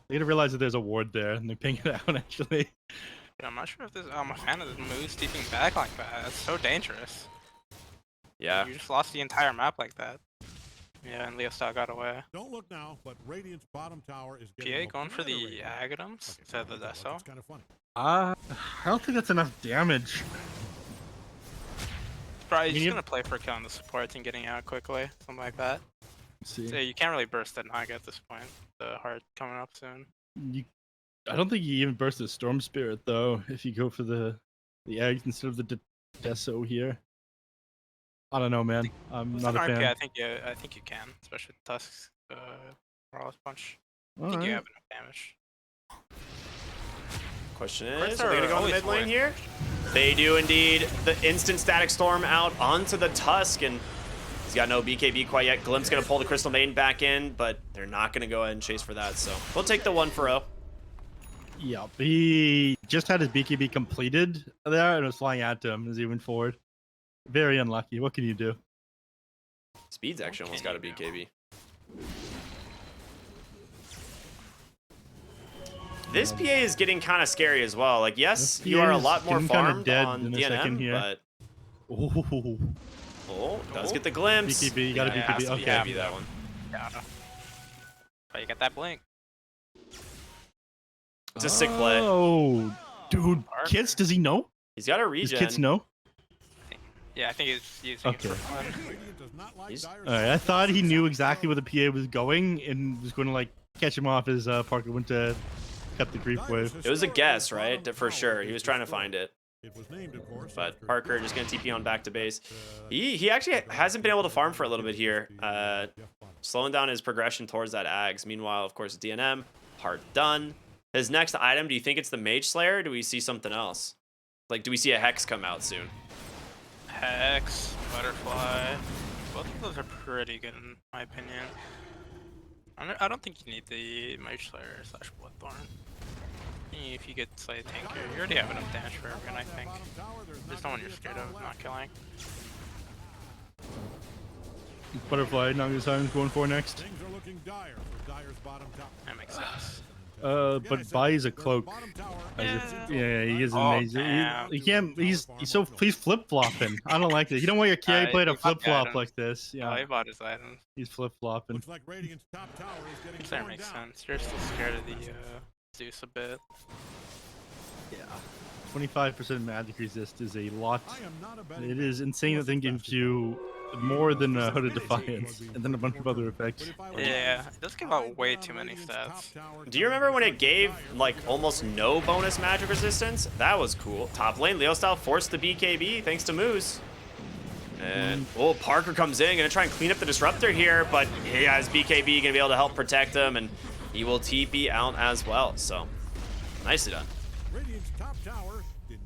They gotta realize that there's a ward there, and they ping it out actually. Yeah, I'm not sure if this. I'm a fan of this move steeping back like that. That's so dangerous. Yeah. You just lost the entire map like that. Yeah, and Leo Style got away. Don't look now, but Radiant's bottom tower is PA going for the Agadams instead of the Deso. It's kind of funny. I don't think that's enough damage. Probably just gonna play for killing the supports and getting out quickly, something like that. See. So you can't really burst the Naga at this point. The heart coming up soon. I don't think you even burst the Storm Spirit though. If you go for the eggs instead of the Deso here. I don't know, man. I'm not a fan. I think you can, especially with Tusk's Morales Punch. I think you have enough damage. Question Crits is, are they gonna go in the always mid lane worth here? They do indeed. The instant static storm out onto the Tusk, and he's got no BKB quite yet. Glimp's gonna pull the Crystal Maiden back in, but they're not gonna go ahead and chase for that. So we'll take the 1-for-0. Yeah, he just had his BKB completed there and was flying at him as he went forward. Very unlucky. What can you do? Speed's actually almost got a BKB. This PA is getting kind of scary as well. Like, yes, you are a lot more farmed on DNM, but oh, does get the glimpse. BKB, you got a BKB. Okay, Yeah, that one. Yeah. Oh, you got that blink. It's a sick play. Oh, dude, Kits, does he know? He's got a Does regen. Kits know? Yeah, I think he's using it for fun. All right, I thought he knew exactly where the PA was going and was going to like catch him off as Parker went to cut the creep wave. It was a guess, right? For sure. He was trying to find it. It was named, of course, But Parker just going to TP on back to base. He actually hasn't been able to farm for a little bit here. Slowing down his progression towards that Ags. Meanwhile, of course, DNM, part done. His next item, do you think it's the Mage Slayer, or do we see something else? Like, do we see a Hex come out soon? Hex, Butterfly. Both of those are pretty good in my opinion. I don't think you need the Mage Slayer / Bloodthorn. If you get Slay Tanker, you already have enough damage for everyone, I think. There's no one you're scared of not killing. Butterfly, Naga's going for next. Things are looking dire for Dire's bottom tower. That makes sense. But buys a cloak. Yeah, he is amazing. He can't. He's flip flopping. I don't like this. You don't want your carry play to flip flop like this. Yeah, Yeah, he bought his items. he's flip flopping. Looks like Radiant's top tower is getting That torn makes down. sense. You're still scared of the Zeus a bit. Yeah, 25% magic resist is a lot. I am not a betting It man. is insane that thing gives you more than Hooded Defiance, and then a bunch of other effects. Yeah, it does give out way too many stats. Do you remember when it gave, like, almost no bonus magic resistance? That was cool. Top lane, Leo Style forced the BKB thanks to Moose. And, oh, Parker comes in, gonna try and clean up the Disruptor here, but he has BKB, gonna be able to help protect him, and he will TP out as well, so nicely done. Radiant's top tower denied.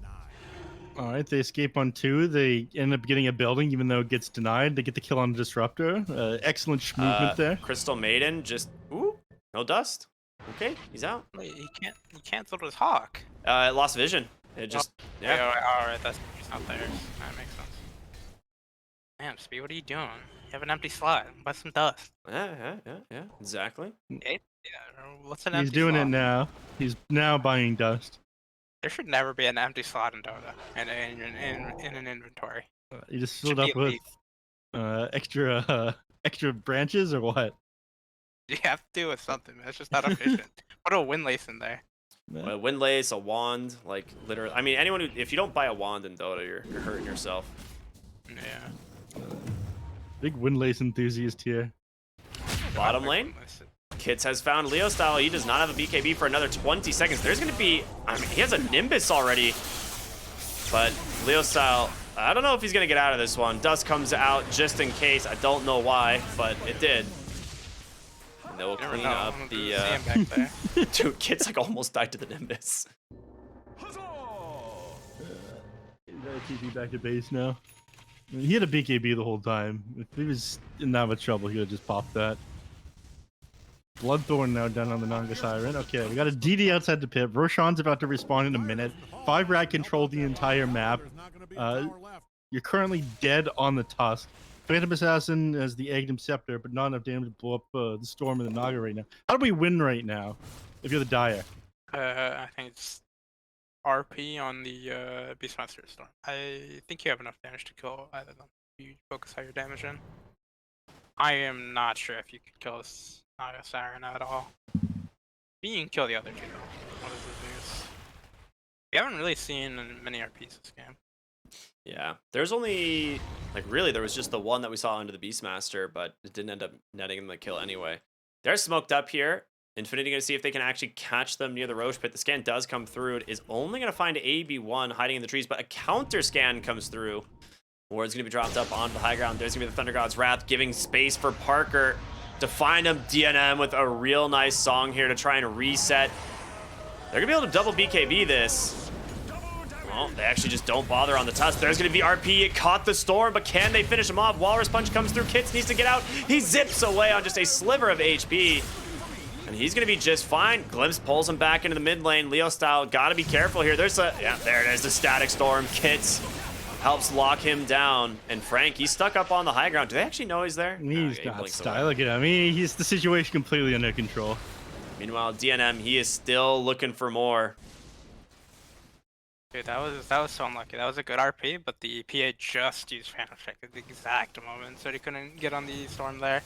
All right, they escape on 2. They end up getting a building, even though it gets denied. They get the kill on the Disruptor. Excellent movement there. Crystal Maiden just, ooh, no dust. Okay, he's out. Wait, he canceled his Hawk. Lost vision. It just, yeah. Alright, that's he's not there. That makes sense. Damn, Speed, what are you doing? You have an empty slot. Buy some dust. Yeah, exactly. Yeah, what's an He's empty doing slot? it now. He's now buying dust. There should never be an empty slot in Dota in an inventory. You just Should filled be up a with leaf. extra branches or what? You have to do with something. That's just not efficient. Put a windlace in there. A windlace, a wand, like literally. I mean, anyone who, if you don't buy a wand in Dota, you're hurting yourself. Yeah. Big windlace enthusiast here. Bottom lane, Kits has found Leo Style. He does not have a BKB for another 20 seconds. There's going to be, I mean, he has a Nimbus already, but Leo Style, I don't know if he's going to get out of this one. Dust comes out just in case. I don't know why, but it did. And they will Never clean know. up I'm the, gonna see him back there. dude, Kits like almost died to the Nimbus. TP back to base now. I mean, he had a BKB the whole time. If he was in that much trouble, he would have just popped that. Bloodthorn now done on the Nanga Siren. Okay, we got a DD outside the pit. Roshan's about to respawn in a minute. 5RAT controlled the entire map. You're currently dead on the Tusk. Phantom Assassin has the Aghanim Scepter, but not enough damage to blow up the Storm and the Naga right now. How do we win right now if you're the Dire? I think it's RP on the Beastmaster Storm. I think you have enough damage to kill either of them. You focus all your damage in. I am not sure if you could kill this Naga Siren at all. You can kill the other two though. What is the news? We haven't really seen many RPs this game. Yeah, there's only, like, really, there was just the one that we saw under the Beastmaster, but it didn't end up netting them the kill anyway. They're smoked up here. Infinity going to see if they can actually catch them near the Roche pit. The scan does come through. It is only going to find AB1 hiding in the trees, but a counter scan comes through. Ward's going to be dropped up onto the high ground. There's going to be the Thunder God's Wrath, giving space for Parker to find him. DNM with a real nice song here to try and reset. They're gonna be able to double BKB this. Well, they actually just don't bother on the tusk. There's gonna be RP. It caught the storm, but can they finish him off? Walrus Punch comes through. Kits needs to get out. He zips away on just a sliver of HP. And he's gonna be just fine. Glimpse pulls him back into the mid lane. Leo style, gotta be careful here. There's a, yeah, there it is, the static storm. Kits helps lock him down. And Frank, he's stuck up on the high ground. Do they actually know he's there? He's He got blinks style. away. Look at him. He's the situation completely under control. Meanwhile, DNM, he is still looking for more. Dude, that was so unlucky. That was a good RP, but the PA just used Phantom Strike at the exact moment, so he couldn't get on the storm there.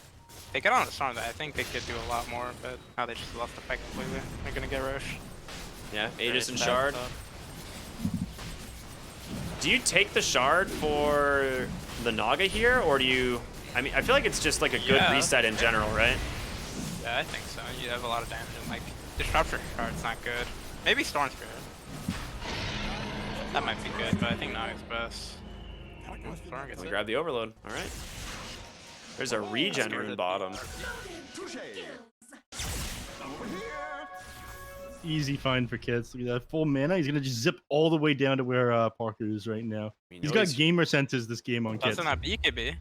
They get on the storm there, I think they could do a lot more, but now they just lost the fight completely. They're gonna get Roche. Yeah, Aegis and Very Shard. bad Do you take the Shard for the Naga here, or do you... I mean, I feel like it's just like a good Yeah. reset in general, right? Yeah, I think so. You have a lot of damage, and like, Disruptor Shard's not good. Maybe Storm Spirit. That might be good, but I think Naga's best. Storm gets Let me it. grab the Overload. All right. There's a regen rune bottom. Easy find for Kits. Look at that. Full mana. He's going to just zip all the way down to where Parker is right now. We He's know got he's- gamer senses this game on Kits. That's not BKB.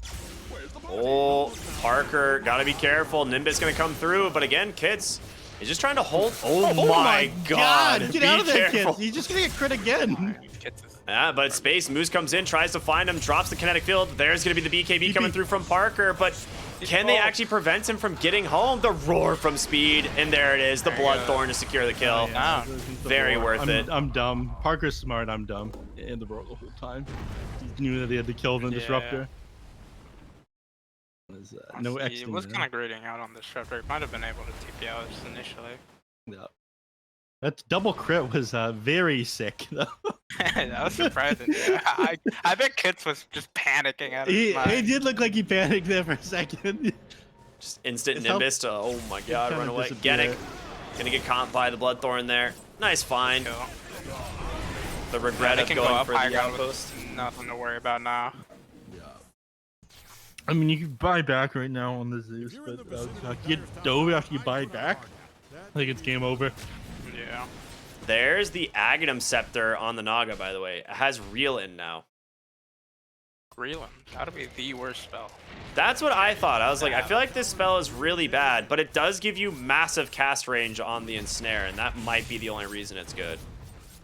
Oh, Parker, gotta be careful. Nimbus gonna come through, but again, Kits is just trying to hold. Oh, my God! Get Be out of there, careful. Kits. He's just going to get crit again. Kits is Yeah, but Space Moose comes in, tries to find him, drops the kinetic field. There's gonna be the BKB coming through from Parker, but can they actually prevent him from getting home? The roar from Speed, and there it is, the There you go. Bloodthorn to secure the kill. Yeah. Very worth it. I'm dumb. Parker's smart. I'm dumb. And the roar the whole time. He knew that he had to kill the Yeah. Disruptor. No X. He was kind of grading out on the Disruptor. Might have been able to TP out just initially. Yeah. That double crit was very sick, though. That was surprising. Yeah. I bet Kits was just panicking out of his He mind. did look like he panicked there for a second. Just instant It's how- Nimbus to, oh my God, kinda run away. disappeared. Genic gonna get caught by the Bloodthorn there. Nice find. Kill. The regret They of can go going up for high the ground outpost. with nothing to worry about now. I mean, you can buy back right now on the Zeus, You're in but the vicinity you of get Battletown, dove after you buy target back. target. I think it's game over. Yeah. There's the Aghanim Scepter on the Naga, by the way. It has Reel in now. Greeland. Gotta be the worst spell. That's what I thought. I was like, I feel like this spell is really bad, but it does give you massive cast range on the Ensnare, and that might be the only reason it's good.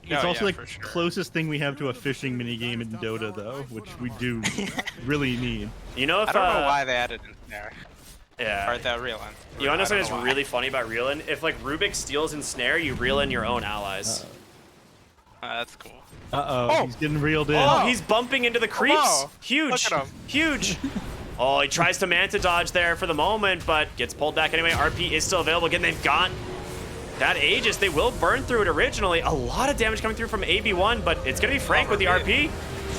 It's Oh, also yeah, the for sure. closest thing we have to a fishing minigame in Dota, though, which we do really need. You know if I don't know why they added in there. Yeah. Or that Reeland. You want to know something that's why. really funny about Reelin? If like Rubik steals Ensnare, you reel in your own allies. That's cool. Uh-oh, he's getting reeled in. Oh, he's bumping into the creeps. Wow. Huge. Look at him. Huge. Oh, he tries to Manta dodge there for the moment, but gets pulled back anyway. RP is still available. Again, they've got that Aegis. They will burn through it originally. A lot of damage coming through from AB1, but it's going to be Frank with the RP.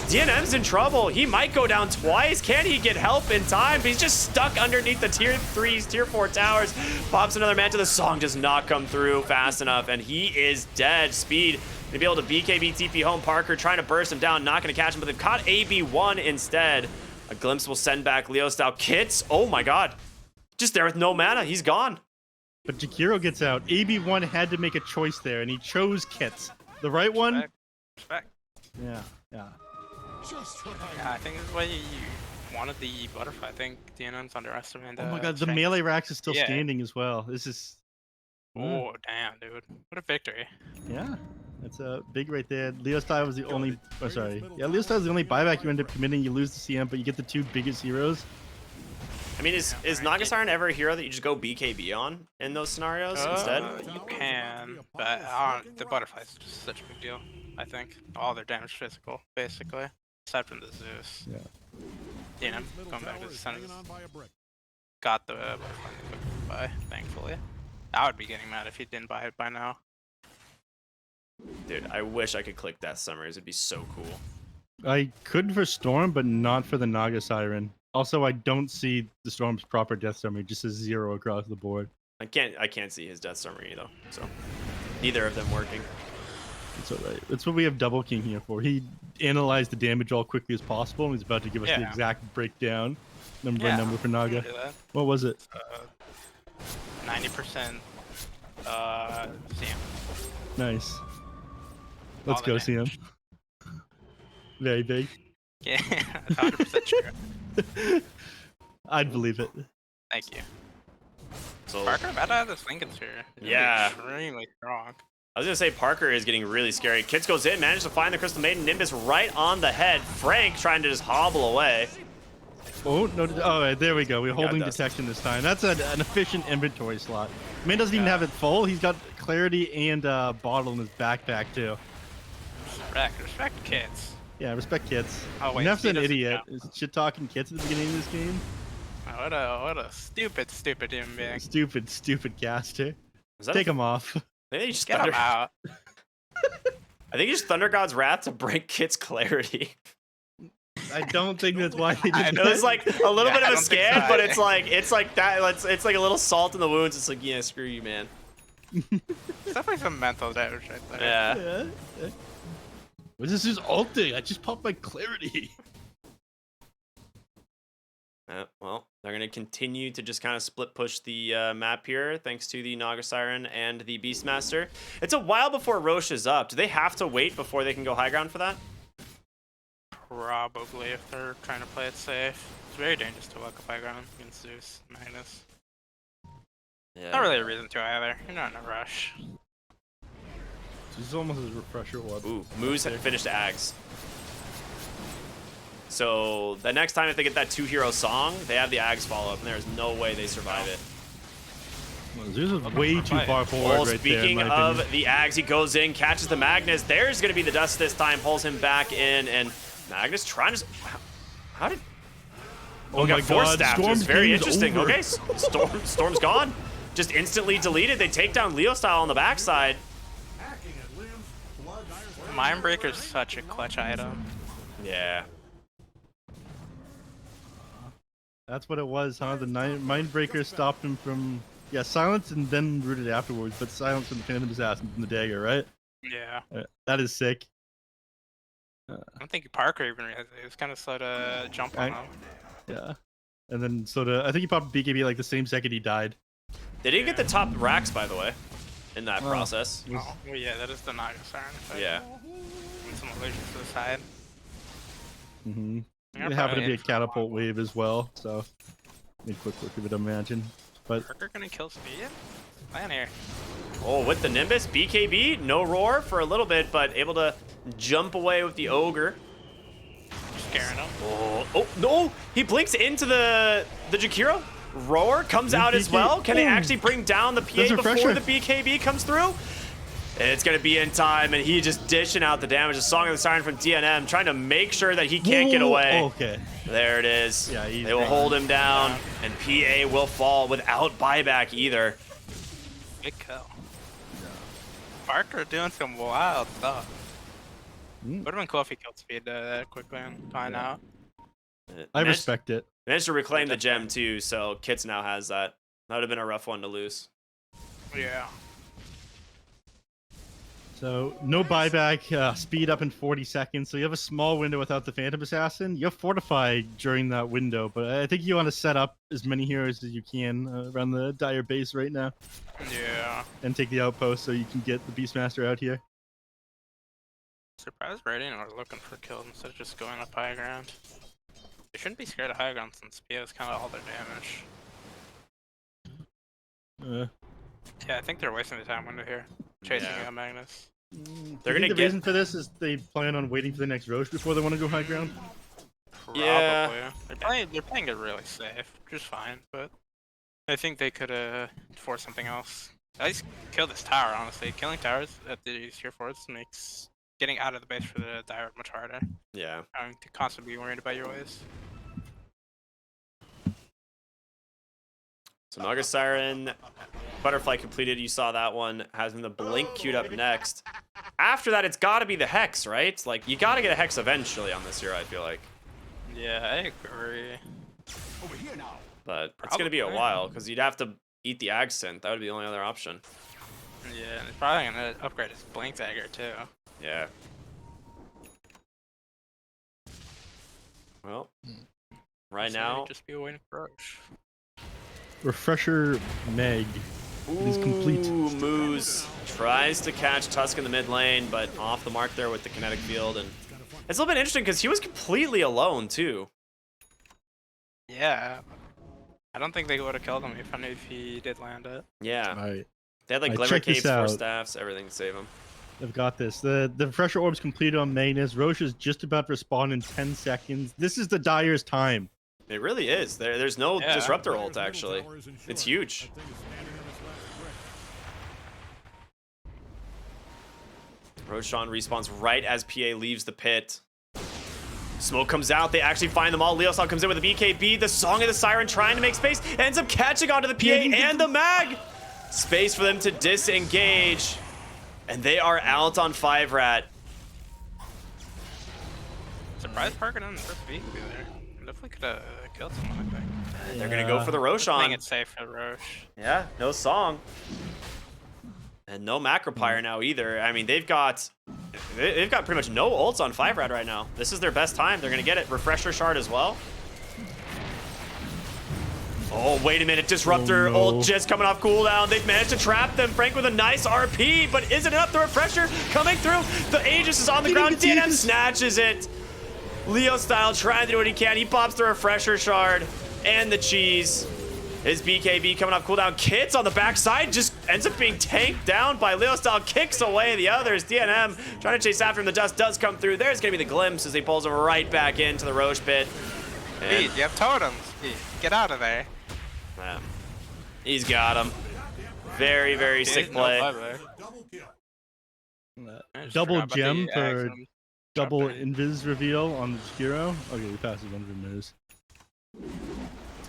DNM's in trouble. He might go down twice. Can he get help in time? But he's just stuck underneath the tier 3s, tier 4 towers. Pops another Manta. The song does not come through fast enough, and he is dead. Speed to be able to BKB TP home. Parker trying to burst him down, not going to catch him, but they've caught AB1 instead. A glimpse will send back Leo style. Kits, oh my God. Just there with no mana. He's gone. But Jakiro gets out. AB1 had to make a choice there, and he chose Kits. The right one? Respect. Yeah, yeah. Yeah, I think this is why you wanted the butterfly. I think DNM's underestimated. Oh my God, the strength. melee racks is still Yeah. standing as well. This is... Oh, damn, dude. What a victory. Yeah, that's big right there. Leo style was the only... Oh, sorry. Yeah, Leo style is the only buyback you end up committing. You lose the CM, but you get the two biggest heroes. I mean, is Nagasiren ever a hero that you just go BKB on in those scenarios instead? You can, but the butterfly's just such a big deal, I think. All their damage physical, basically. Aside from the Zeus. Yeah. DNM, going back to the center. Got the butterfly by, thankfully. I would be getting mad if he didn't buy it by now. Dude, I wish I could click Death Summers. It'd be so cool. I could for Storm, but not for the Naga Siren. Also, I don't see the Storm's proper death summary. Just says 0 across the board. I can't see his Death Summary though. So neither of them working. It's alright. That's what we have Double King here for. He analyzed the damage all quickly as possible, and he's about to give us the Yeah. exact breakdown. Number Yeah. for Naga. Do that. What was it? 90% CM. Nice. Let's All go the see him. Very big. Yeah, 100% true. I'd believe it. Thank you. So Parker about to have this Lincoln's here. He's gonna be Yeah. extremely strong. I was gonna say Parker is getting really scary. Kits goes in, manages to find the Crystal Maiden. Nimbus right on the head. Frank trying to just hobble away. Oh, no. Oh, there we go. We're holding dust. detection this time. That's an efficient inventory slot. Man doesn't even have it full. He's got clarity and bottle in his backpack, too. Respect kids. Yeah, respect Kits. Oh, wait, Neff's he an doesn't idiot. count. Is shit-talking Kits at the beginning of this game. Oh, what a stupid human being. Stupid caster. Is that Take him off. I think he just Get him out. I think he just Thunder God's Wrath to break Kit's clarity. I don't think that's why they did It was like a little Yeah, bit I of a don't think scan, so but either. it's like that. It's like a little salt in the wounds. It's like, yeah, screw you, man. It's definitely some mental damage right there. Yeah. Yeah. What is this ulting? I just popped my clarity. Well, they're gonna continue to just kind of split push the map here, thanks to the Naga Siren and the Beastmaster. It's a while before Roche is up. Do they have to wait before they can go high ground for that? Probably if they're trying to play it safe. It's very dangerous to walk up high ground against Zeus, Magnus. Yeah. Not really a reason to either. You're not in a rush. This is almost a refresher one. Ooh, Moose had finished Ags. So the next time if they get that 2-hero song, they have the Ags follow up, and there's no way they survive it. Well, Zeus is way too far forward Well, right there, in speaking my of opinion. the Ags, he goes in, catches the Magnus. There's going to be the dust this time, pulls him back in, and Magnus trying to... How did... Oh we my got Force god, Staff. Storm's It's very game's interesting. over. Okay, Storm's gone. Just instantly deleted. They take down Leo style on the backside. Mindbreaker's such a clutch item. Yeah. That's what it was, huh? The Mindbreaker stopped him from... Yeah, silence and then rooted afterwards, but silence from the Phantom Assassin from the dagger, right? Yeah. That is sick. I don't think Parker even realized it. He was kind of slow to jump on him. Yeah. And then I think he popped BKB like the same second he died. They didn't get the top racks, by the way, in that Oh. process. Oh, well, yeah, that is the Naga Siren effect. Yeah. And some illusions to the side. Mm-hmm. Yeah, It happened to be probably a catapult wave as well, so... Need quick look of it, imagine. But Parker gonna kill Speed? Plan here. Oh, with the Nimbus, BKB, no roar for a little bit, but able to jump away with the Ogre. Scaring him. Oh, no! He blinks into the Jakiro. Roar comes out as well. Can they actually bring down the PA That's a before refresher. the BKB comes through? It's going to be in time, and he just dishing out the damage. A Song of the Siren from DNM, trying to make sure that he can't get away. Oh, okay. There it is. Yeah, he's they will gone. hold him down, and PA will fall without buyback either. Big kill. Parker doing some wild stuff. Mm. Would have been cool if he killed Speed quickly and find out. I respect it. Managed to reclaim the gem too, so Kits now has that. That would have been a rough one to lose. Yeah. So, no buyback, speed up in 40 seconds. So you have a small window without the Phantom Assassin. You have Fortify during that window, but I think you want to set up as many heroes as you can around the Dire base right now. Yeah. And take the outpost so you can get the Beastmaster out here. Surprised Radiant are looking for kills instead of just going up high ground. They shouldn't be scared of high ground since PA is kind of all their damage. Yeah, I think they're wasting the time window here. Chasing out Magnus. They're I think gonna the get- reason for this is they plan on waiting for the next Roche before they want to go high ground. Probably. Yeah. They're playing it really safe, which is fine, but I think they could force something else. At least kill this tower, honestly. Killing towers at these tier 4s makes getting out of the base for the Dire much harder. Yeah. Having to constantly be worried about your ways. So Naga Siren, Butterfly completed. You saw that one. Has the Blink queued up next. After that, it's got to be the Hex, right? Like, you got to get a Hex eventually on this hero, I feel like. Yeah, I agree. But it's going to be a Probably. while, because you'd have to eat the Ag Synth. That would be the only other option. Yeah, and they're probably gonna upgrade his Blink Dagger too. Yeah. Well, right So now, they'd just be waiting for Roche. Refresher Meg. It is complete. Ooh, Moose tries to catch Tusk in the mid lane, but off the mark there with the kinetic field. And it's a little bit interesting because he was completely alone too. Yeah. I don't think they would have killed him if he did land it. Yeah. Alright, They had like Alright, Glimmer check this Capes, Force out. Staffs, everything to save him. I've got this. The refresher orb's completed on Magnus. Roche is just about to respawn in 10 seconds. This is the Dyer's time. It really is. There's no Yeah. Disruptor ult, actually. It's huge. Roshan respawns right as PA leaves the pit. Smoke comes out. They actually find them all. Leosal comes in with a BKB. The Song of the Siren trying to make space. Ends up catching onto the PA and the mag. Space for them to disengage. And they are out on 5RAT. Surprised Parker didn't first BKB there. Definitely could have killed someone, I think. They're going to go for the Playing Roshan. it safe for Roche. Yeah, no Song. And no Macropyre now either. I mean, they've got pretty much no ults on 5RAT right now. This is their best time. They're gonna get it. Refresher shard as well. Oh, wait a minute. Disruptor ult just coming off cooldown. They've managed to trap them. Frank with a nice RP, but is it enough? The refresher coming through. The Aegis is on the ground. DNM snatches it. Leo style trying to do what he can. He pops the refresher shard and the cheese. His BKB coming off cooldown. Kits on the backside just ends up being tanked down by Leo style. Kicks away the others. DNM trying to chase after him. The dust does come through. There's going to be the glimpse as he pulls him right back into the Roche pit. Hey, you have totems. Get out of there. Yeah, he's got him. Very, very sick play. Double gem for Axe. double invis reveal on the Jakiro. Okay, we passed his 100 moves.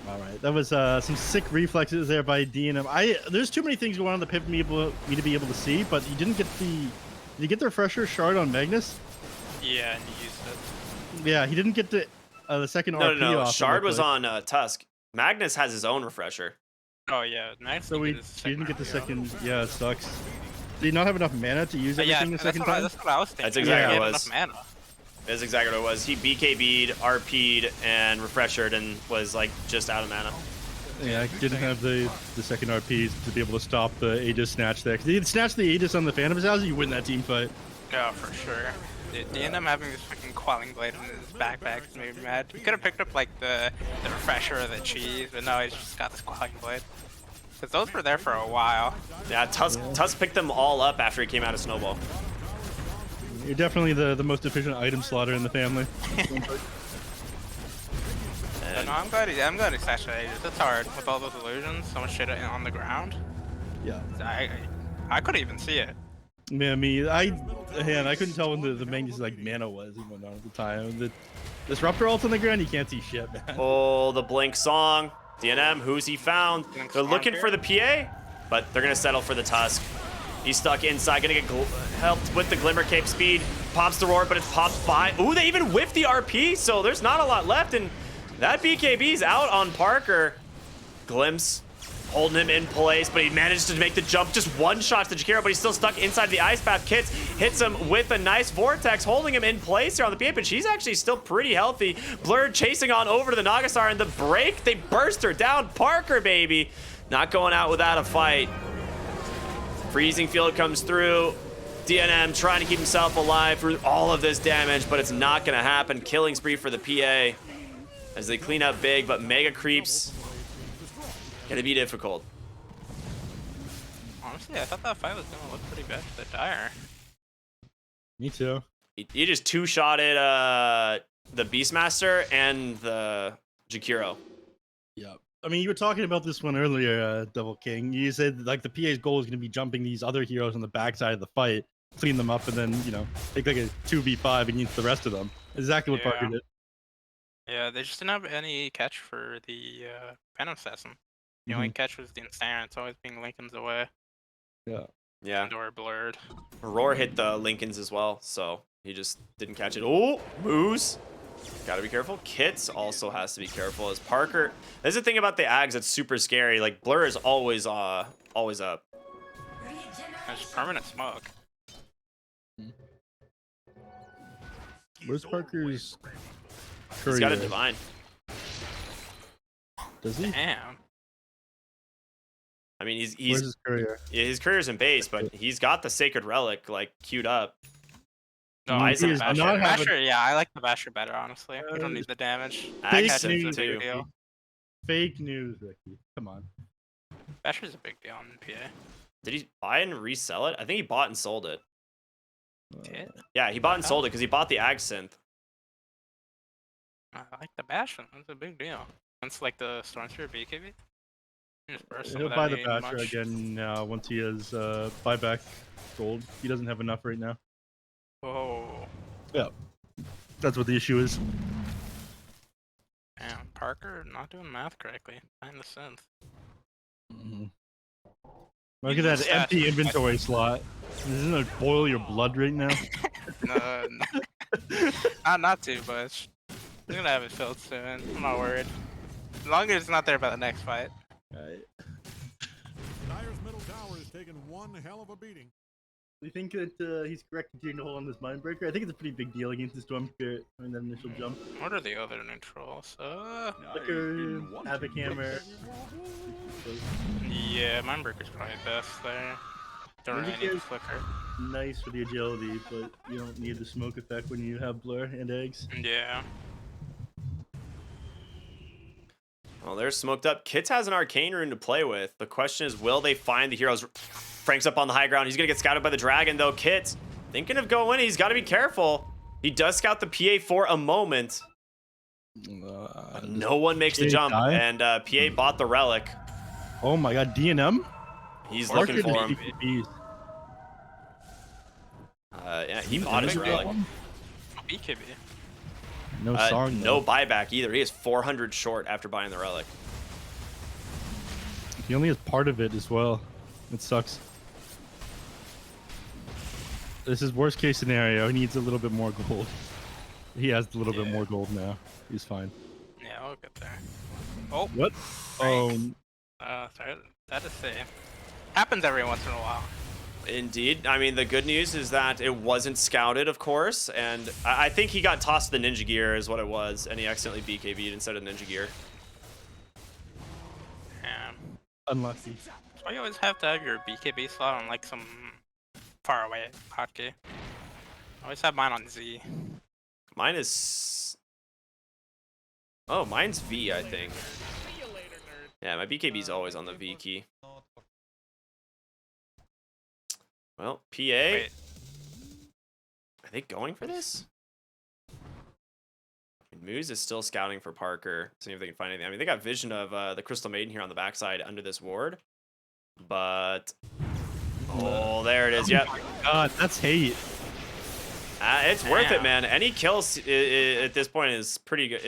All right, that was some sick reflexes there by DNM. There's too many things going on the pit for me to be able to see, but you didn't get the. Did you get the refresher shard on Magnus? Yeah, and you used it. Yeah, he didn't get the second RP No. off. Shard was on Tusk. Magnus has his own refresher. Oh yeah, nice. So he didn't get the second. Yeah, it sucks. Did he not have enough mana to use everything the second time? That's what I was thinking. That's exactly what it was. Enough mana. That's exactly what it was. He BKB'd, RP'd, and refreshered, and was like just out of mana. Yeah, I didn't have the second RPs to be able to stop the Aegis snatch there. Because he had snatched the Aegis on the Phantom's house, you win that team fight. Yeah, for sure. The end up having this fucking Quelling Blade in his backpack made me mad. He could have picked up like the refresher or the cheese, but no, he's just got this Quelling Blade. Because those were there for a while. Yeah, Tusk picked them all up after he came out of Snowball. You're definitely the most efficient item slotter in the family. No, I'm glad he slashed the Aegis. It's hard with all those illusions, so much shit on the ground. Yeah. I couldn't even see it. Man, I couldn't tell when the Magnus like mana was and whatnot at the time. The Disruptor ult on the ground, you can't see shit, man. Oh, the Blink Song. DNM, who's he found? They're looking for the PA, but they're going to settle for the Tusk. He's stuck inside, going to get helped with the Glimmer Cape speed. Pops the roar, but it's popped by. Ooh, they even whiffed the RP, so there's not a lot left, and that BKB's out on Parker. Glimpse holding him in place, but he managed to make the jump. Just one shot to Jakiro, but he's still stuck inside the Ice Path. Kits hits him with a nice Vortex, holding him in place here on the PA, but she's actually still pretty healthy. Blurred chasing on over to the Nagasar, and the break, they burst her down. Parker, baby, not going out without a fight. Freezing Field comes through. DNM trying to keep himself alive through all of this damage, but it's not going to happen. Killing spree for the PA as they clean up big, but Mega Creeps going to be difficult. Honestly, I thought that fight was going to look pretty bad for the Dire. Me too. He just two-shotted the Beastmaster and the Jakiro. Yeah. I mean, you were talking about this one earlier, Devil King. You said like the PA's goal is going to be jumping these other heroes on the backside of the fight, clean them up, and then, you know, take like a 2v5 against the rest of them. Exactly what Parker did. Yeah, they just didn't have any catch for the Phantom Assassin. The only catch was the Instant. It's always being Lincoln's away. Yeah. Yeah. And or blurred. Roar hit the Lincolns as well, so he just didn't catch it. Oh, Moose. Gotta be careful. Kits also has to be careful as Parker. There's the thing about the Ags that's super scary. Like, Blur is always up. There's permanent smoke. Where's Parker's He's got a courier? Divine. Does he? Damn. I mean, Where's he's his career? his career's in base, but he's got the Sacred Relic like queued up. No, Why I is like it the Basher. not having- Basher, yeah, I like the Basher better, honestly. You don't need the damage. Fake Accent news, too. Ricky. Fake news, Ricky. Come on. Basher's a big deal in PA. Did he buy and resell it? I think he bought and sold it. Did? Yeah, he bought and sold it because he bought the Ag Synth. I like the Basher. That's a big deal. It's like the Storm Spirit BKB. Just burst He'll without buy the needing Basher much. again now once he has buyback gold. He doesn't have enough right now. Whoa. Yeah. That's what the issue is. Damn, Parker not doing math correctly. Behind the synth. Look at that Stats. empty inventory slot. Doesn't it boil your blood right now? No, not too much. We're gonna have it filled soon. I'm not worried. As long as it's not there by the next fight. Alright. Dyer's middle tower is taking one hell of a beating. Do you think that he's correct continuing to hold on this Mindbreaker? I think it's a pretty big deal against the Storm Spirit in that initial jump. What are the other neutrals? Flicker, Havoc Hammer. Yeah, Mindbreaker's probably best there. Don't really need the Flicker. Nice for the agility, but you don't need the smoke effect when you have Blur and Eggs. Yeah. Well, they're smoked up. Kits has an Arcane Rune to play with. The question is, will they find the heroes? Frank's up on the high ground. He's going to get scouted by the Dragon, though. Kits thinking of going in. He's got to be careful. He does scout the PA for a moment. No one makes the jump, die? and PA bought the Relic. Oh my god, DNM? He's looking for him. BKBs. Yeah, he bought his Relic. BKB. No song. No buyback either. He is 400 short after buying the Relic. He only has part of it as well. It sucks. This is worst case scenario. He needs a little bit more gold. He has a little bit more gold now. He's fine. Yeah, I'll get there. Oh. What? Frank. Sorry, that is safe. Happens every once in a while. Indeed. I mean, the good news is that it wasn't scouted, of course, and I think he got tossed the Ninja Gear is what it was, and he accidentally BKB'd instead of Ninja Gear. Yeah. Unlucky. That's why you always have to have your BKB slot on like some far away hotkey. I always have mine on Z. Mine is... Oh, mine's V, I think. Yeah, my BKB is always on the V key. Well, PA... Wait. Are they going for this? Moose is still scouting for Parker, seeing if they can find anything. I mean, they got vision of the Crystal Maiden here on the backside under this ward. But... Oh, there it is. Yep. God, that's hate. It's worth it, man. Any kills at this point is pretty good.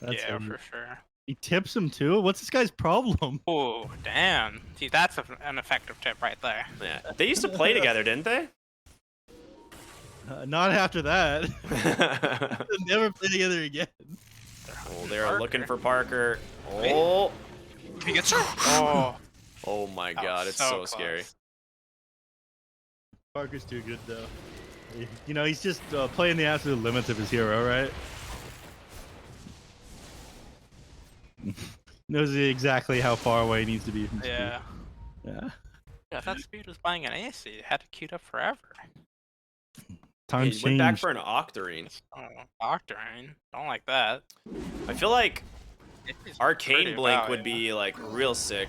That's Yeah, hate. for sure. He tips him too? What's this guy's problem? Oh, damn. See, that's an effective tip right there. Yeah, they used to play together, didn't they? Not after that. They'll never play together again. Oh, they're looking for Parker. Oh, He gets her. Oh, oh my that God, was it's so close. scary. Parker's too good though. You know, he's just playing the absolute limits of his hero, right? Knows exactly how far away he needs to be from speed. Yeah. Yeah. Yeah, that speed was buying an AC. It had to queue up forever. Times He went back changed. for an Octarine. Oh, Octarine. Don't like that. I feel like It's Arcane pretty Blink valid. would be like real sick.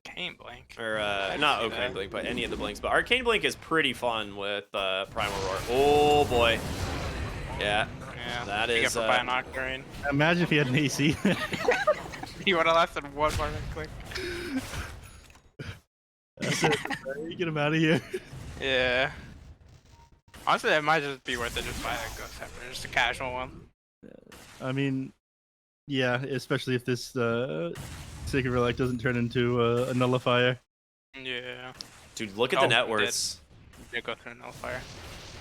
Arcane Blink. Or can not see Arcane that. Blink, but any of the blinks. But Arcane Blink is pretty fun with Primal Roar. Oh boy. Yeah. Yeah. That Big is, up for buying Octarine. Imagine if he had an AC. He would have lasted one more click. That's it. Get him out of here. Yeah. Honestly, it might just be worth it just buy a Ghost Heifer, just a casual one. I mean, yeah, especially if this Sacred Relic doesn't turn into a nullifier. Yeah. Dude, look at Oh, the net it worths. Did go through Nullifier.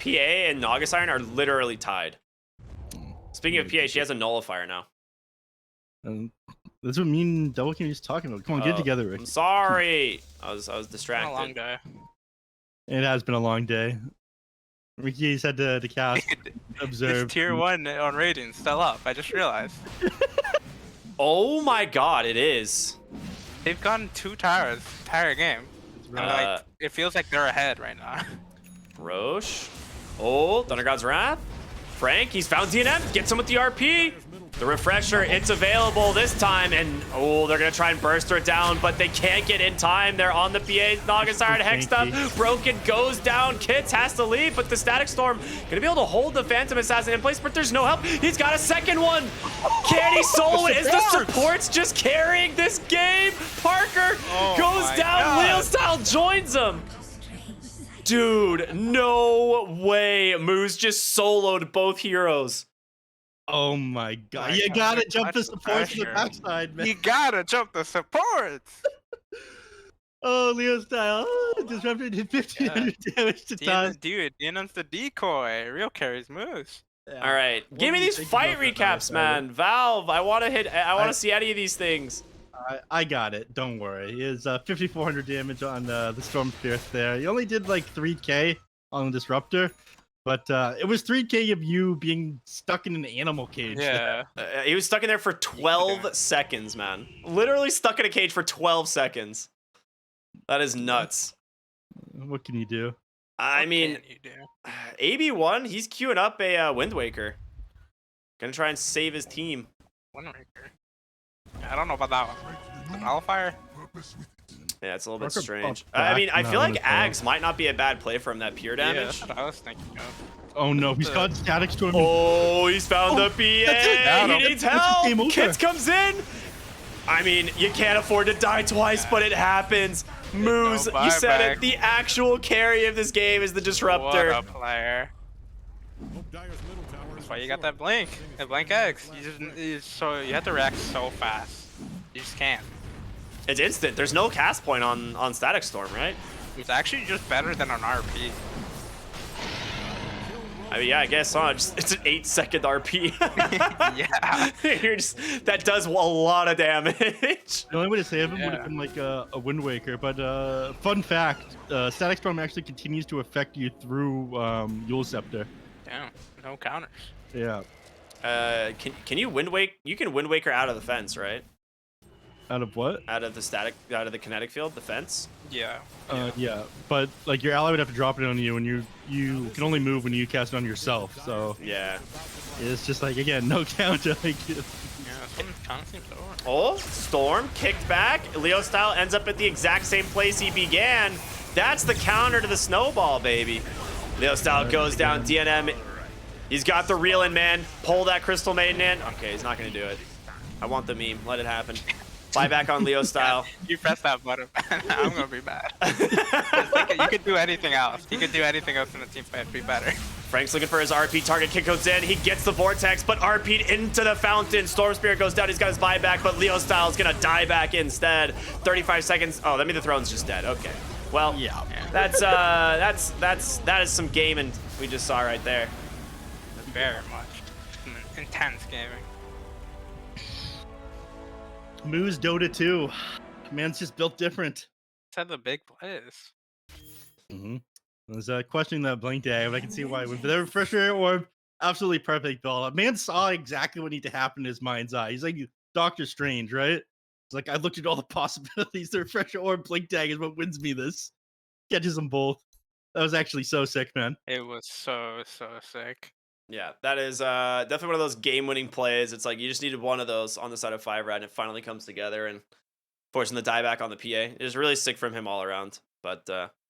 PA and Nagas Iron are literally tied. Speaking of PA, she has a nullifier now. And that's what me and Double King were just talking about. Come on, get it together, Rick. I'm sorry. I was It's been a distracted. long day. It has been a long day. Ricky's had to cast, observe. It's tier 1 on ratings, still up. I just realized. Oh my God, it is. They've gotten 2 towers entire game. And like, it feels like they're ahead right now. Roche. Oh, Thunder God's Wrath. Frank, he's found DNM. Gets him with the RP. The refresher, it's available this time. And, oh, they're going to try and burst her down, but they can't get in time. They're on the PA. Nagasar and Hextop. Broken goes down. Kits has to leave, but the Static Storm going to be able to hold the Phantom Assassin in place, but there's no help. He's got a second one. Can he solo it? Is the supports just carrying this game? Parker goes down. Leo Style joins him. Dude, no way. Moose just soloed both heroes. Oh my god. You gotta jump the supports to the backside, man. You gotta jump the supports. Oh, Leo Style. Oh, disrupted 1500 damage to Taz. Dude, DNM's the decoy. Real carries Moose. Yeah. All right. Give me these fight recaps, man. Valve, I want to see any of these things. I got it. Don't worry. He is 5,400 damage on the Storm Spirit there. He only did like 3k on the Disruptor. But it was 3k of you being stuck in an animal cage. Yeah. He was stuck in there for 12 seconds, man. Literally stuck in a cage for 12 seconds. That is nuts. What can you do? I mean, AB1, he's queuing up a Wind Waker. Gonna try and save his team. Wind Waker. I don't know about that one. Hellfire? Yeah, it's a little bit strange. I mean, I feel like Ags might not be a bad play for him, that pure damage. Yeah, that's what I was thinking of. Oh no, he's got Static Storm. Oh, he's found the PA. He needs help. Kits comes in. I mean, you can't afford to die twice, but it happens. Moose, you said it. The actual carry of this game is the Disruptor. What a player. That's why you got that blink. That blink X. You have to react so fast. You just can't. It's instant. There's no cast point on Static Storm, right? It's actually just better than an RP. I mean, yeah, I guess it's an 8-second RP. Yeah. That does a lot of damage. The only way to save him would have been like a Wind Waker. But fun fact, Static Storm actually continues to affect you through Yule Scepter. Damn, no counters. Yeah. Can you Wind Wake? You can Wind Waker out of the fence, right? Out of what? Out of the kinetic field, the fence. Yeah. Yeah, but like your ally would have to drop it on you, and you can only move when you cast it on yourself. So yeah, it's just like again, no counter. Like, yeah, this one kind of seems over. Oh, Storm kicked back. Leo Style ends up at the exact same place he began. That's the counter to the snowball, baby. Leo Style goes down. DNM. He's got the reel in, man. Pull that Crystal Maiden in. Okay, he's not gonna do it. I want the meme. Let it happen. Fly back on Leo Style. You press that button, I'm gonna be bad. You could do anything else. You could do anything else in the team fight, be better. Frank's looking for his RP. Target kick goes in. He gets the Vortex, but RP'd into the fountain. Storm Spirit goes down. He's got his buyback, but Leo Style's gonna die back instead. 35 seconds. Oh, that means the throne's just dead. Okay. Well, yeah. That is some gaming we just saw right there. Very much. Intense gaming. Moose Dota 2. Man's just built different. Said the big plays. I was questioning that blink tag, but I can see why. With the refresher orb, absolutely perfect build. Man saw exactly what needed to happen in his mind's eye. He's like Doctor Strange, right? It's like I looked at all the possibilities. The refresher orb blink tag is what wins me this. Catches them both. That was actually so sick, man. It was so sick. Yeah, that is definitely one of those game-winning plays. It's like you just needed one of those on the side of 5RAT, and it finally comes together and forcing the dieback on the PA. It was really sick from him all around. But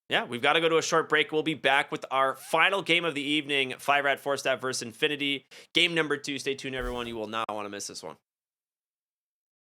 yeah, we've got to go to a short break. We'll be back with our final game of the evening, 5RATFORCESTAFF versus Infinity. Game number 2. Stay tuned, everyone. You will not want to miss this one.